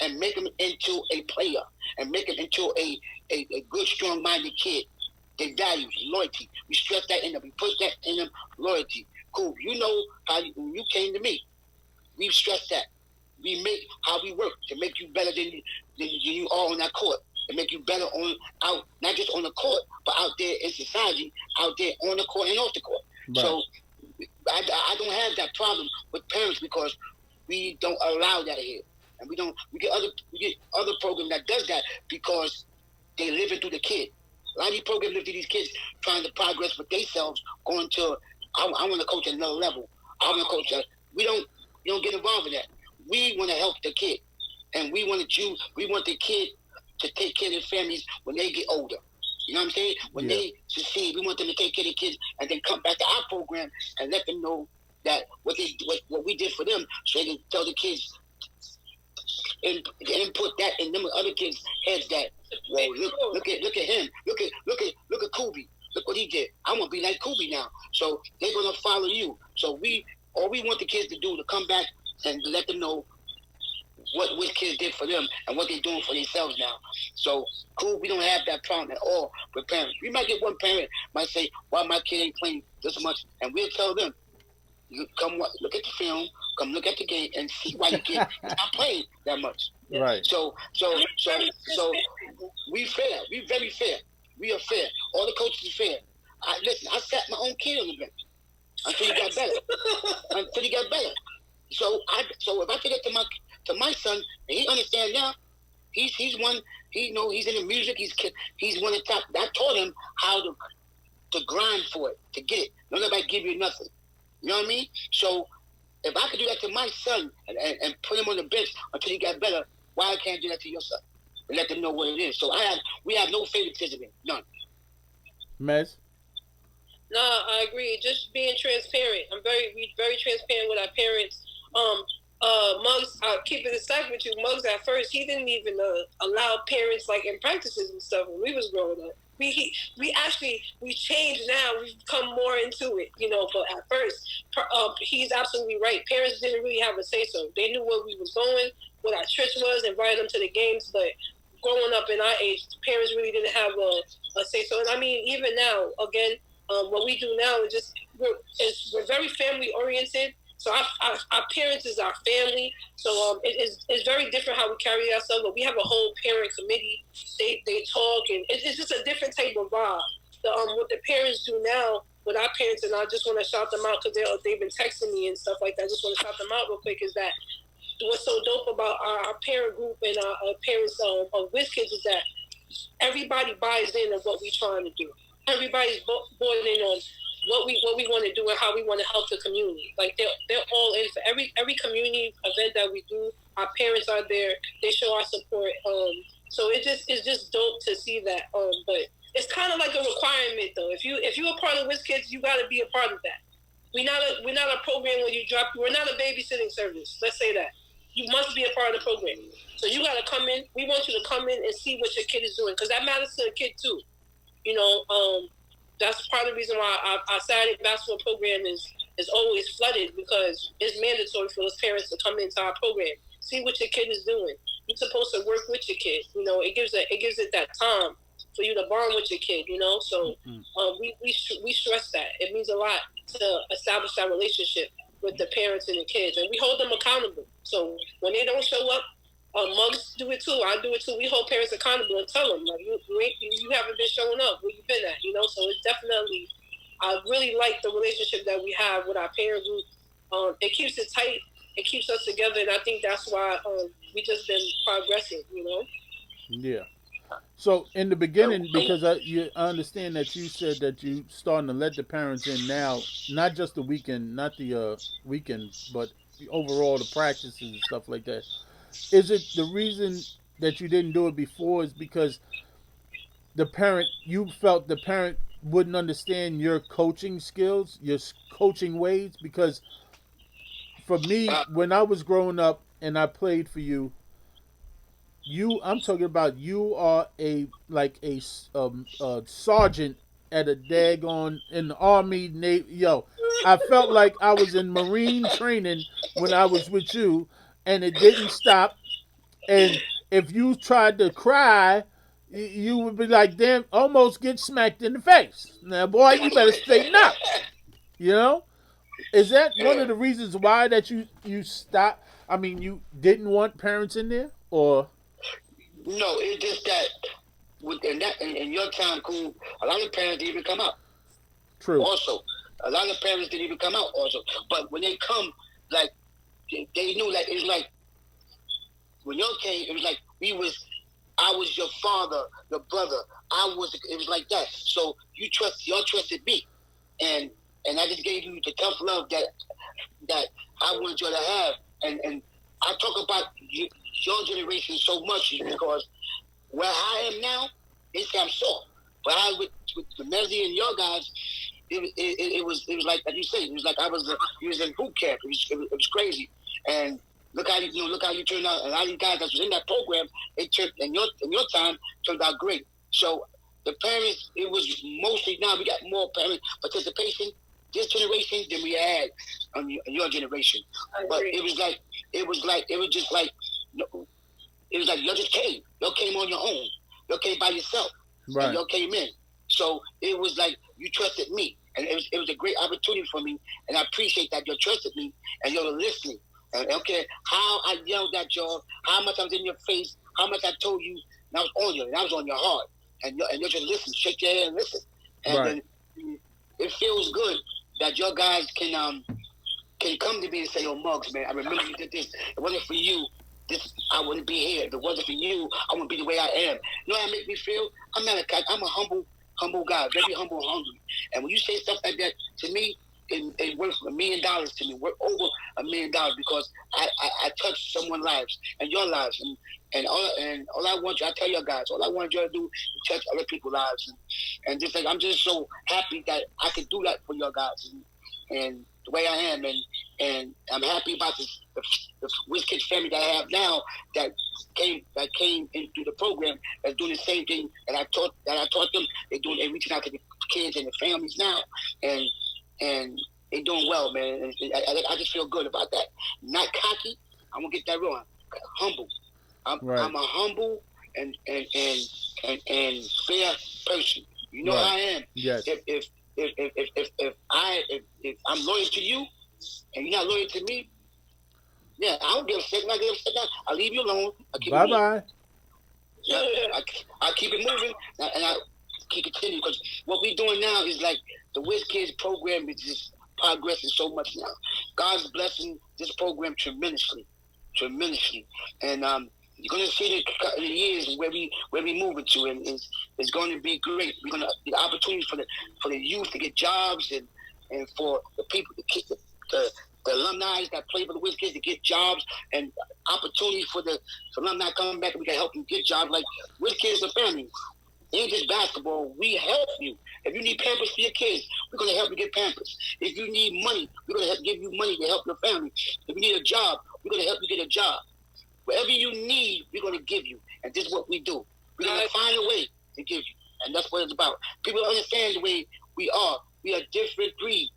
and make them into a player and make them into a good, strong-minded kid. Their values, loyalty. We stress that in them. We put that in them, loyalty. Cool. You know how when you came to me, we've stressed that. We make how we work to make you better than you are on that court. To make you better out, not just on the court, but out there in society, out there on the court and off the court. Right. So I don't have that problem with parents because we don't allow that here. And we get other programs that does that because they living through the kid. A lot of these programs live through these kids trying to progress with themselves, going to I want to coach at another level. I want to coach at we don't get involved in that. We want to help the kid. And we want the kid to take care of their families when they get older. You know what I'm saying? When they succeed, we want them to take care of their kids and then come back to our program and let them know that what we did for them so they can tell the kids and put that in them other kids' heads that, well, look at him. Look at Koobie. Look what he did. I want to be like Koobie now. So they're going to follow you. So all we want the kids to do to come back and let them know what kids did for them and what they're doing for themselves now. So, cool, we don't have that problem at all with parents. We might get one parent might say, why my kid ain't playing this much? And we'll tell them, you come look at the film, come look at the game and see why your kid is not playing that much. Right. So we fair. We very fair. We are fair. All the coaches are fair. I sat my own kid on the bench until he got better. So if I take it to my son, and he understands now, he's one. He's in the music. He's one of the top. I taught him how to grind for it, to get it. Don't nobody give you nothing. You know what I mean? So if I could do that to my son and put him on the bench until he got better, why I can't do that to your son and let them know what it is? So we have no favoritism, none. Mez? No, I agree. Just being transparent. We very transparent with our parents. Mugs, I'll keep it a second with you. Mugs at first, he didn't even allow parents like in practices and stuff when we was growing up. We changed now. We've come more into it, but at first, he's absolutely right. Parents didn't really have a say-so. They knew where we was going, what our church was, invited them to the games, but growing up in our age, parents really didn't have a say-so. And I mean, even now, again, what we do now is we're very family-oriented. So our parents is our family. So it's very different how we carry ourselves. But we have a whole parent committee. They talk, and it's just a different type of vibe. What the parents do now with our parents, and I just want to shout them out because they've been texting me and stuff like that. I just want to shout them out real quick. Is that what's so dope about our parent group and our parents of WIZ kids is that everybody buys in on what we're trying to do. Everybody's bought in on what we want to do and how we want to help the community. Like they're all in for every community event that we do. Our parents are there. They show our support. So it's just dope to see that. But it's kind of like a requirement though. If you're a part of WIZ Kids, you got to be a part of that. We're not a program where you drop. We're not a babysitting service. Let's say that. You must be a part of the program. So you got to come in. We want you to come in and see what your kid is doing because that matters to the kid too. That's part of the reason why our Saturday basketball program is always flooded because it's mandatory for those parents to come into our program, see what your kid is doing. You're supposed to work with your kid. It gives it that time for you to bond with your kid. So we stress that it means a lot to establish that relationship with the parents and the kids, and we hold them accountable. So when they don't show up. Mugs do it too. I do it too. We hold parents accountable and tell them, like, you haven't been showing up. Where you been at? So it's definitely, I really like the relationship that we have with our parent group. It keeps it tight. It keeps us together, and I think that's why we just been progressing. Yeah. So in the beginning, because I understand that you said that you starting to let the parents in now, not just the weekend, not the weekend, but overall the practices and stuff like that. Is it the reason that you didn't do it before is because you felt the parent wouldn't understand your coaching skills, your coaching ways? Because for me, Uh, when I was growing up and I played for you, I'm talking about you are a sergeant at a daggone in the army navy. Yo, I felt like I was in marine training when I was with you, and it didn't stop. And if you tried to cry, you would be like, damn, almost get smacked in the face. Now, boy, you better straighten up. You know, is that one of the reasons why that you stopped? I mean, you didn't want parents in there, or no, it's just that in your time, cool. A lot of parents didn't even come out. true? Also, a lot of parents didn't even come out. Also, but when they come, like they knew, like it was like when y'all came, it was like I was your father, your brother. It was like that. So y'all trusted me, and I just gave you the tough love that I wanted you to have. And I talk about your generation so much is because where I am now, they say I'm soft. But I with the Mezzy and your guys, it was like you said, it was like he was in boot camp. It was crazy. And look how look how you turned out. And all these guys that was in that program, they turned in your time turned out great. So the parents, it was mostly now we got more parent participation this generation than we had in your generation. But it was just like it was like y'all just came. Y'all came on your own. Y'all came by yourself. And Right. y'all came in. So it was like you trusted me. And it was a great opportunity for me. And I appreciate that you trusted me and you were listening. And I don't care how I yelled at y'all, how much I was in your face, how much I told you, and I was on you, and I was on your heart. And you just listen, shake your head and listen. And Right. then it feels good that your guys can come to me and say, "Yo, Muggs, man, I remember you did this. It wasn't for you. I wouldn't be here. If it wasn't for you, I wouldn't be the way I am." You know how it makes me feel? I'm a humble guy, very humble and hungry. And when you say stuff like that to me, it worth $1 million to me, worth over $1 million because I touched someone's lives and your lives and all I want you, I tell your guys, all I want you to do is touch other people's lives and just like I'm just so happy that I could do that for your guys and the way I am and I'm happy about the WIZ Kids family that I have now that came into the program that's doing the same thing that I taught them. They're reaching out to the kids and the families now, and they're doing well, man. And I just feel good about that. Not cocky. I won't get that wrong. Humble. Right. I'm a humble and fair person. You know Right. how I am. Yes. If I'm loyal to you and you're not loyal to me, yeah, I don't give a shit. I give a shit. I'll leave you alone. I'll keep Bye bye. Yeah, I keep it moving and I keep continuing because what we're doing now is like the WIZ Kids program is just progressing so much now. God's blessing this program tremendously, and you're gonna see the years where we moving to, and it's going to be great. We're gonna the opportunities for the youth to get jobs and for the people the alumni that play for the WIZ Kids to get jobs and opportunities for the alumni coming back and we can help them get jobs. Like WIZ Kids are family. It ain't just basketball. We help you. If you need Pampers for your kids, we're going to help you get Pampers. If you need money, we're going to give you money to help your family. If you need a job, we're going to help you get a job. Whatever you need, we're going to give you. And this is what we do. We're going to find a way to give you. And that's what it's about. People don't understand the way we are. We are a different breed.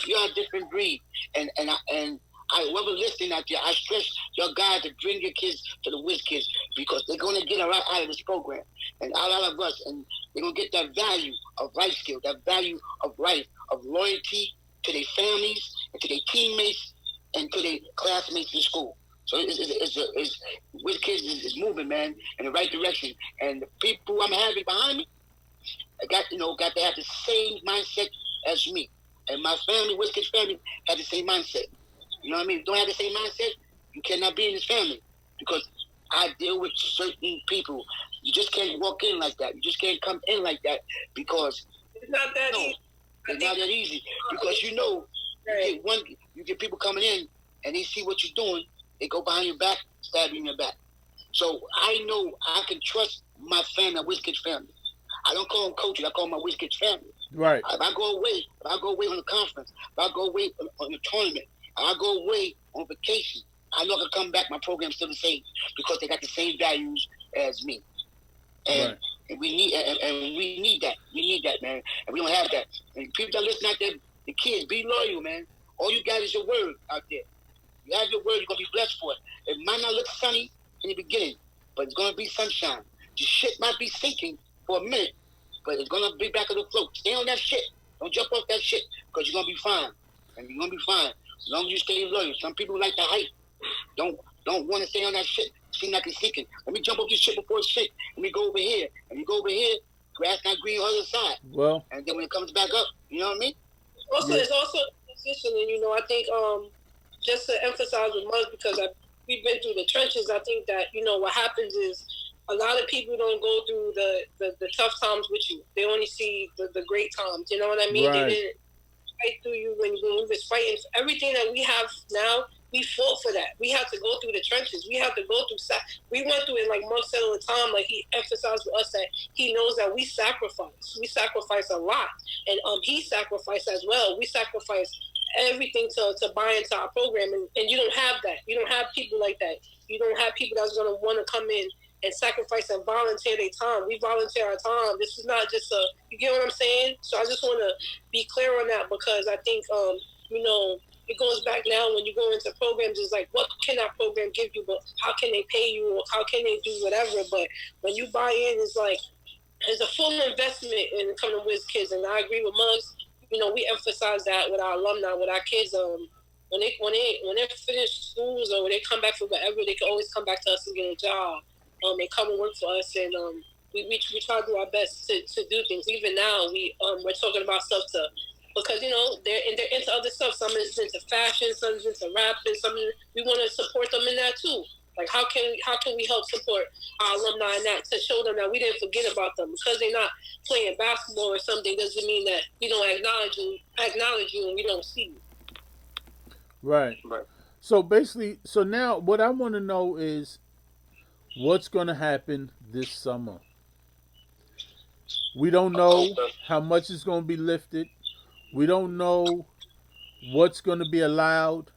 We are a different breed. And whoever listening out there, I stress your guys to bring your kids to the WIZ Kids because they're going to get a lot out of this program and out of us. And they're going to get that value of life skill, that value of life, of loyalty to their families and to their teammates and to their classmates in school. So WIZ Kids is moving, man, in the right direction. And the people I'm having behind me, got to have the same mindset as me. And my family, WIZ Kids family, had the same mindset. You know what I mean? If you don't have the same mindset, you cannot be in this family. Because I deal with certain people. You just can't walk in like that. You just can't come in like that because it's not that easy. It's not that easy because you get people coming in and they see what you're doing. They go behind your back, stab you in your back. So I know I can trust my family, my WIZ Kids family. I don't call them coaches. I call them my WIZ Kids family. Right. If I go away on a conference, if I go away on a tournament, if I go away on vacation, I know I can come back. My program's still the same because they got the same values as me. And we need that. We need that, man. And we don't have that. And people that listen out there, the kids, be loyal, man. All you got is your word out there. You have your word, you're gonna be blessed for it. It might not look sunny in the beginning, but it's gonna be sunshine. The shit might be sinking for a minute, but it's gonna be back on the float. Stay on that shit. Don't jump off that shit, because you're gonna be fine. And you're gonna be fine. As long as you stay loyal. Some people like the hype. Don't want to stay on that shit. Seem like it's sinking. Let me jump off this shit before it's sink. Let me go over here. And you go over here, grass not green on the other side. Well. And then when it comes back up, you know what I mean? Also, it's also positioning, I think just to emphasize with Muggs, because we've been through the trenches, I think that, what happens is a lot of people don't go through the tough times with you. They only see the great times, you know what I mean? Right. They didn't fight through you when we was fighting. Everything that we have now, we fought for that. We had to go through the trenches. We had to go through. We went through it, like Muggs said all the time. Like he emphasized with us that he knows that we sacrifice. We sacrifice a lot, and he sacrificed as well. We sacrifice everything to buy into our program, and you don't have that. You don't have people like that. You don't have people that's gonna want to come in and sacrifice and volunteer their time. We volunteer our time. This is not just you get what I'm saying? So I just want to be clear on that, because I think it goes back now when you go into programs, it's like, what can that program give you, but how can they pay you, or how can they do whatever? But when you buy in, it's like, it's a full investment in coming to WIZ Kids. And I agree with Muggs. We emphasize that with our alumni, with our kids. When they finish schools or when they come back for whatever, they can always come back to us and get a job. They come and work for us, and we try to do our best to do things. Even now, we're talking about stuff because they're into other stuff. Some is into fashion, some is into rapping. We want to support them in that too. Like how can we help support our alumni in that, to show them that we didn't forget about them? Because they're not playing basketball or something doesn't mean that we don't acknowledge you and we don't see you. Right. So basically, now what I want to know is what's going to happen this summer. We don't know how much is going to be lifted. We don't know what's going to be allowed.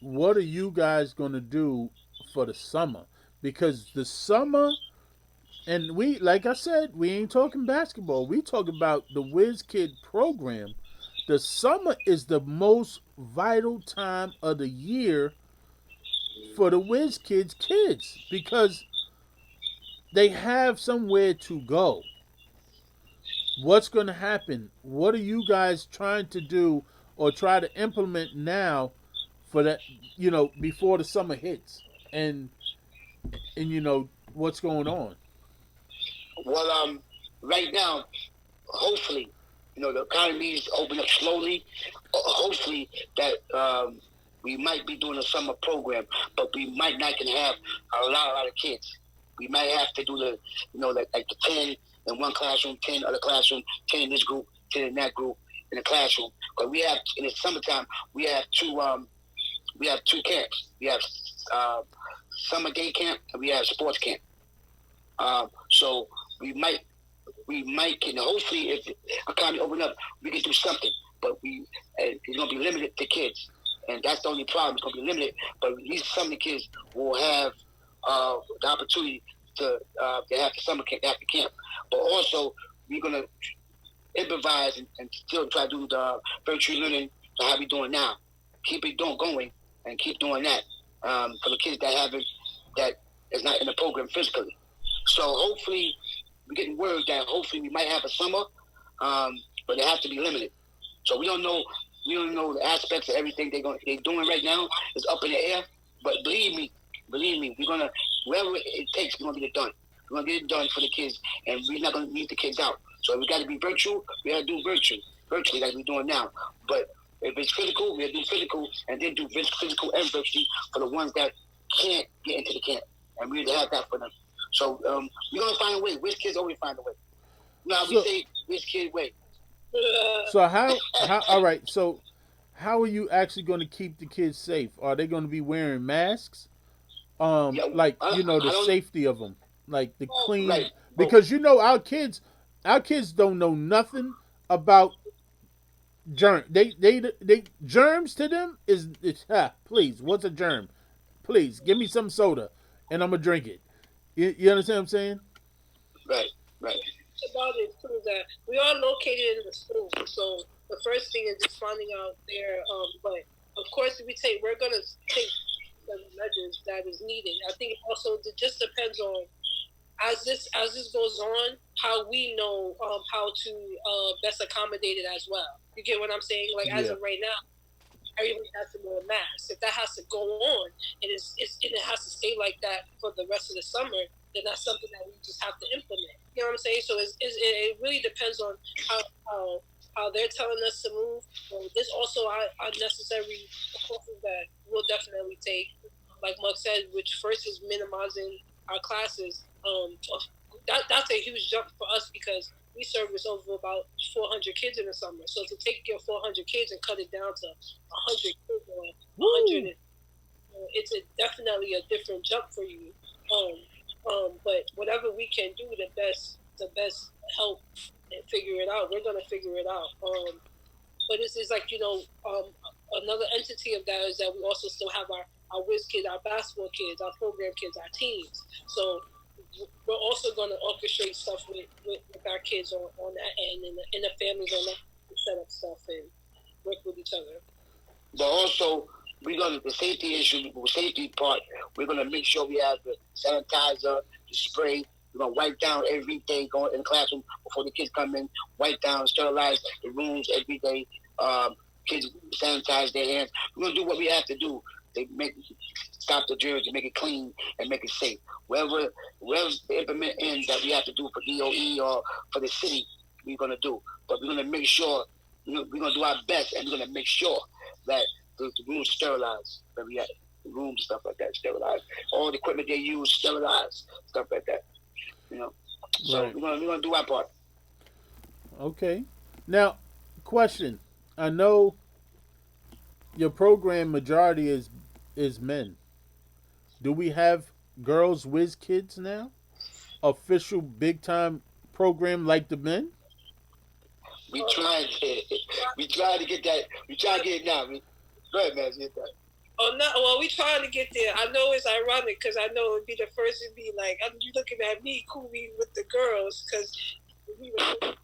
What are you guys going to do for the summer? Because the summer, and we, like I said, we ain't talking basketball. We talk about the WIZ Kid program. The summer is the most vital time of the year for the WIZ kids because they have somewhere to go. What's going to happen? What are you guys trying to do or try to implement now for that, before the summer hits and what's going on? Well, right now, hopefully, the economy is opening up slowly. Hopefully that we might be doing a summer program, but we might not can have a lot of kids. We might have to do the, like the 10 in one classroom, 10 other classroom, 10 in this group, 10 in that group in the classroom. But we have, in the summertime, we have two camps. We have summer day camp and we have sports camp. So we might can, hopefully if the economy open up, we can do something. But it's going to be limited to kids. And that's the only problem. It's going to be limited. But at least some of the kids will have the opportunity to have the summer camp, have the camp. But also, we're going to improvise and still try to do the virtual learning to how we're doing now. Keep it going and keep doing that for the kids that is not in the program physically. So hopefully, we're getting word that hopefully we might have a summer, but it has to be limited. So we don't know the aspects of everything they're doing right now. It's up in the air. But believe me, we're gonna, whatever it takes, we're gonna get it done. We're gonna get it done for the kids, and we're not gonna leave the kids out. So we got to be virtual. We got to do virtually like we're doing now. But if it's physical, we'll do physical, and then do physical and virtually for the ones that can't get into the camp. and we have that for them. So we're gonna find a way. WIZ kids always find a way. Now we say WIZ kid way. So how all right, so how are you actually going to keep the kids safe? Are they going to be wearing masks? Like the safety of them, like the clean, right. because our kids don't know nothing about germ. They germs to them is please, what's a germ? Please give me some soda, and I'm gonna drink it. You understand what I'm saying? Right. About it too that we are located in the school, so the first thing is just finding out there. But of course, we're gonna take the measures that is needed. I think it also just depends on as this goes on, how we know how to best accommodate it as well. You get what I'm saying? Like as of right now, everybody has to wear a mask. If that has to go on and it has to stay like that for the rest of the summer, then that's something that we just have to implement. You know what I'm saying? So it really depends on how they're telling us to move. So there's also unnecessary courses that we'll definitely take, like Mug said, which first is minimizing our classes. That's a huge jump for us because we service over about 400 kids in the summer. So to take your 400 kids and cut it down to 100 kids or 100, it's definitely a different jump for you. But whatever we can do to best help and figure it out, we're gonna figure it out. But it's like another entity of that is that we also still have our WIZ kids, our basketball kids, our program kids, our teams. So we're also going to orchestrate stuff with our kids on that end and the families on that to set up stuff and work with each other. But also, the safety part, we're going to make sure we have the sanitizer, the spray. We're going to wipe down every day going in the classroom before the kids come in, wipe down, sterilize the rooms every day. Kids sanitize their hands. We're going to do what we have to do to stop the germs and make it clean and make it safe. Wherever the implement ends that we have to do for DOE or for the city, we're going to do. But we're going to make sure, we're going to do our best, and we're going to make sure that the rooms sterilized. That we have the rooms, stuff like that, sterilized. All the equipment they use, sterilized, stuff like that. So right. we're going to do our part. Okay. Now, question. I know your program majority is men. Do we have girls WIZ kids now? Official big time program like the men? We tried to get that. We try to get it now. Go ahead, man. Get that. Oh no! Well, we trying to get there. I know it's ironic because I know it'd be the first to be like, you looking at me, Coobie, with the girls, because we were.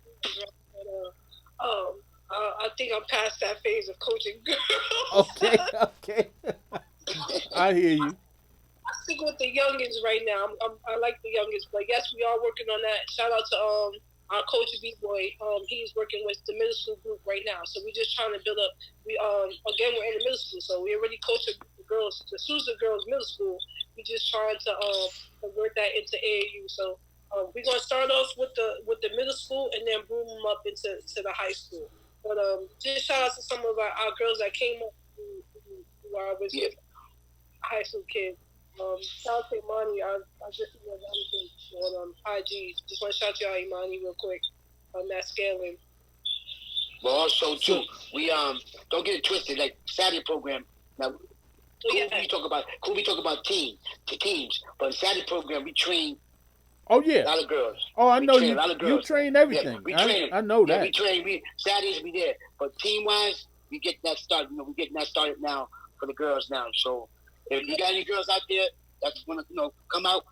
I think I'm past that phase of coaching girls. Okay. I hear you. I stick with the youngins right now. I like the youngins, but yes, we are working on that. Shout out to our coach B-Boy. He's working with the middle school group right now. So we're just trying to build up. Again, we're in the middle school, so we already coach the girls, the Sousa girls middle school. We're just trying to convert that into AAU. So we're gonna start off with the middle school and then boom them up into the high school. But just shout out to some of our girls that came up who are with high school kids. Shout out to Imani. I just on IG. Just want to shout you out, Imani, real quick on that scaling. But also too, we don't get it twisted. Like Saturday program. Now, we talk about teams, but in Saturday program we train. Oh yeah, a lot of girls. Oh, I know you. You train everything. Yeah, we train. I know that. We train. Saturdays we there, but team wise, we get that started. We getting that started now for the girls now. So if you got any girls out there that's gonna come out,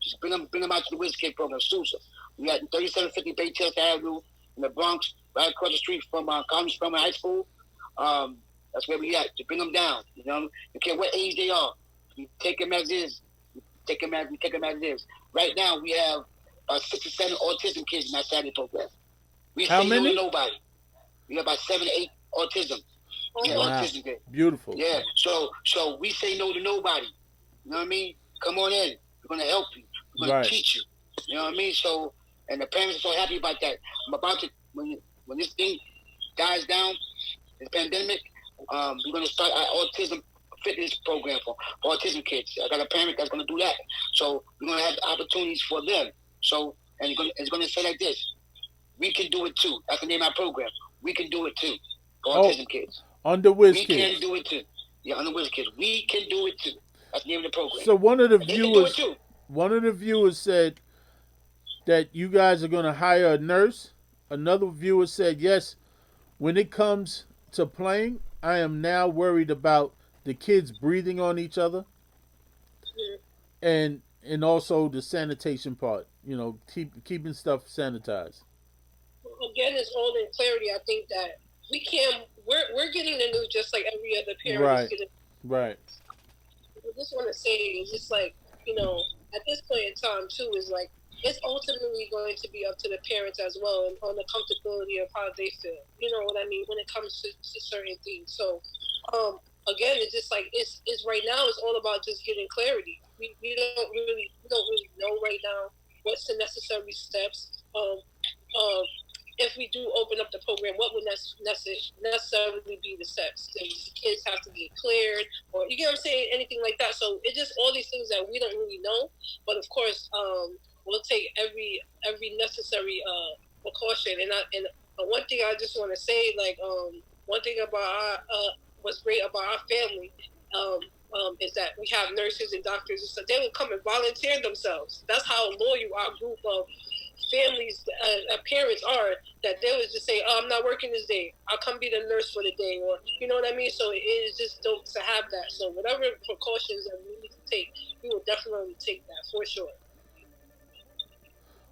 just bring them out to the WIZ Kid program, Sousa. We got 3750 Baytest Avenue in the Bronx, right across the street from College Spelman High School. That's where we at. To bring them down. You don't care what age they are. We take them as is. We take them as it is. Right now, we have 6 or 7 autism kids in that Saturday program. We How say many? no to nobody. We have about 7 to 8 autism. Wow. Autism kids. Beautiful. Yeah. So we say no to nobody. You know what I mean? Come on in. We're gonna help you. We're gonna teach you. You know what I mean? So, and the parents are so happy about that. I'm about to when this thing dies down, this pandemic, we're gonna start our autism fitness program for autism kids. I got a parent that's going to do that. So we're going to have opportunities for them. So, and it's going to say like this: we can do it too. That's the name of our program. We can do it too. For autism kids. On the WIZ we kids. We can do it too. Yeah, on the WIZ kids. We can do it too. That's the name of the program. So one of the viewers said that you guys are going to hire a nurse. Another viewer said, yes, when it comes to playing, I am now worried about the kids breathing on each other, and also the sanitation part. You know, keeping stuff sanitized. Again, it's all in clarity. I think that we can't. We're getting the news just like every other parent. Right. Is getting. Right. I just want to say is just like, you know, at this point in time too is like it's ultimately going to be up to the parents as well and on the comfortability of how they feel. You know what I mean when it comes to certain things. So again, it's just like it's right now. It's all about just getting clarity. We don't really know right now what's the necessary steps. If we do open up the program, what would necessarily be the steps? Does the kids have to get cleared, or you get what I'm saying? Anything like that. So it's just all these things that we don't really know. But of course, we'll take every necessary precaution. And one thing I just want to say, like one thing about what's great about our family is that we have nurses and doctors and stuff. They will come and volunteer themselves. That's how loyal our group of families, parents are, that they would just say, oh, I'm not working this day. I'll come be the nurse for the day. Or, you know what I mean? So it is just dope to have that. So whatever precautions that we need to take, we will definitely take that for sure.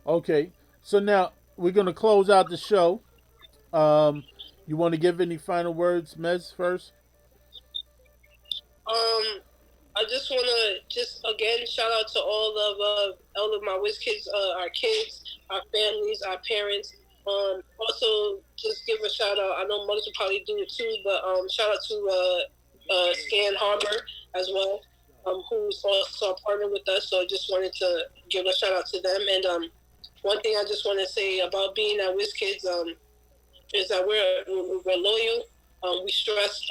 Okay. So now we're going to close out the show. You want to give any final words, Mez, first? I just want to again shout out to all of my WIZ kids, our kids, our families, our parents. Also, just give a shout out. I know Mugsy will probably do it too, but shout out to Scan Harbor as well, who's also a partner with us. So I just wanted to give a shout out to them. And one thing I just want to say about being at WIZ Kids is that we're loyal. We stress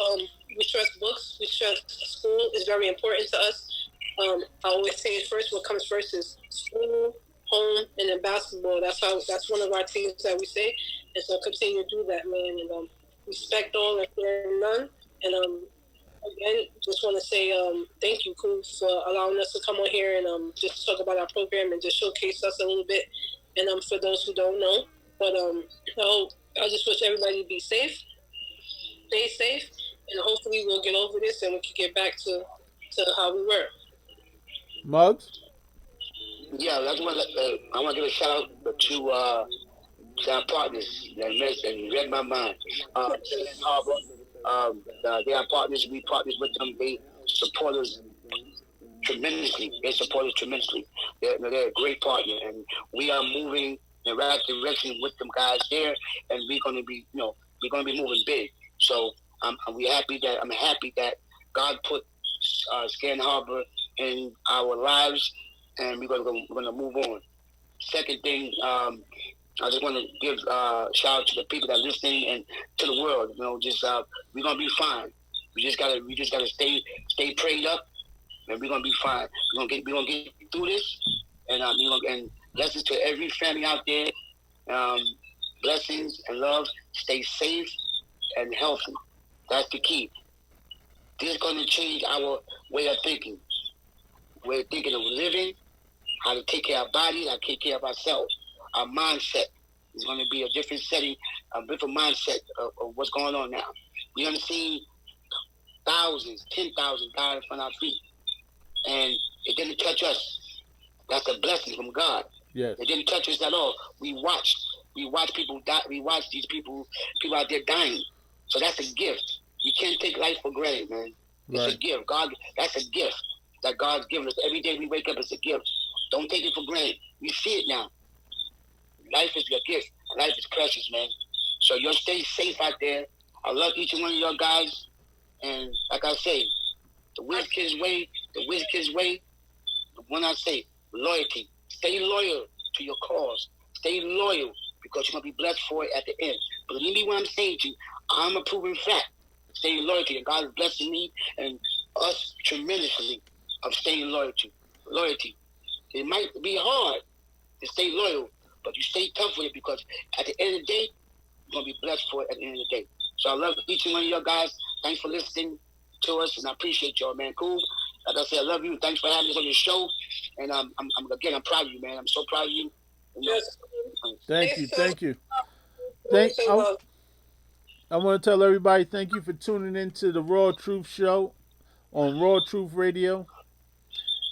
books. We stress school is very important to us. I always say first, what comes first is school, home, and then basketball. That's one of our things that we say. And so continue to do that, man. And respect all and fear none. And again, just want to say thank you, Coob, for allowing us to come on here and just talk about our program and just showcase us a little bit. And for those who don't know, but I just wish everybody to be safe. Stay safe, and hopefully we'll get over this and we can get back to how we were. Muggs? Yeah, I want to give a shout out to our partners that read my mind. Harbor, they are partners. We partners with them. They support us tremendously. They're a great partner, and we are moving in the right direction with them guys there, and we're going to be moving big. So I'm happy that God put Scan Harbor in our lives, and we're gonna move on. Second thing, I just want to give shout out to the people that are listening and to the world. You know, just we're gonna be fine. We just gotta stay prayed up, and we're gonna be fine. We're gonna get through this, and and blessings to every family out there. Blessings and love. Stay safe and healthy. That's the key. This is going to change our way of thinking. Way of thinking of living, how to take care of our bodies, how to take care of ourselves. Our mindset is going to be a different setting, a different mindset of what's going on now. We haven't seen thousands, 10,000 die in front of our feet, and it didn't touch us. That's a blessing from God. Yes. It didn't touch us at all. We watched people die. We watched these people out there dying. So that's a gift. You can't take life for granted, man. It's Right. a gift. God, that's a gift that God's given us. Every day we wake up, it's a gift. Don't take it for granted. You see it now. Life is a gift. Life is precious, man. So you'll stay safe out there. I love each and one of your guys. And like I say, the WIZ Kids way, the one I say, loyalty. Stay loyal to your cause. Stay loyal because you're going to be blessed for it at the end. Believe me when I'm saying to you, I'm a proven fact. Stay loyal to you. God is blessing me and us tremendously of staying loyalty. It might be hard to stay loyal, but you stay tough with it because at the end of the day, you're going to be blessed for it at the end of the day. So I love each and one of y'all guys. Thanks for listening to us, and I appreciate y'all, man. Cool. Like I said, I love you. Thanks for having us on your show. And I'm proud of you, man. I'm so proud of you. Yes. Thank you. I want to tell everybody thank you for tuning in to the Raw Truth Show on Raw Truth Radio.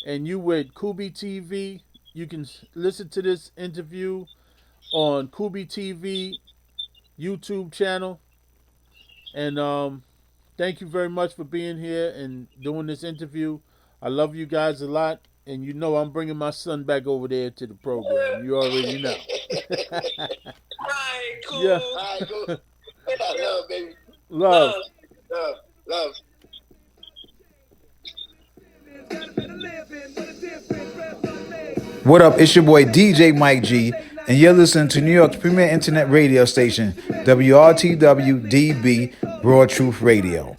And you with CoobieTV. You can listen to this interview on CoobieTV YouTube channel. And thank you very much for being here and doing this interview. I love you guys a lot. And you know I'm bringing my son back over there to the program. You already know. All right, cool. Yeah. All right, cool. Love, baby. Love. What up? It's your boy DJ Mike G, and you're listening to New York's premier internet radio station, WRTW DB Raw Truth Radio.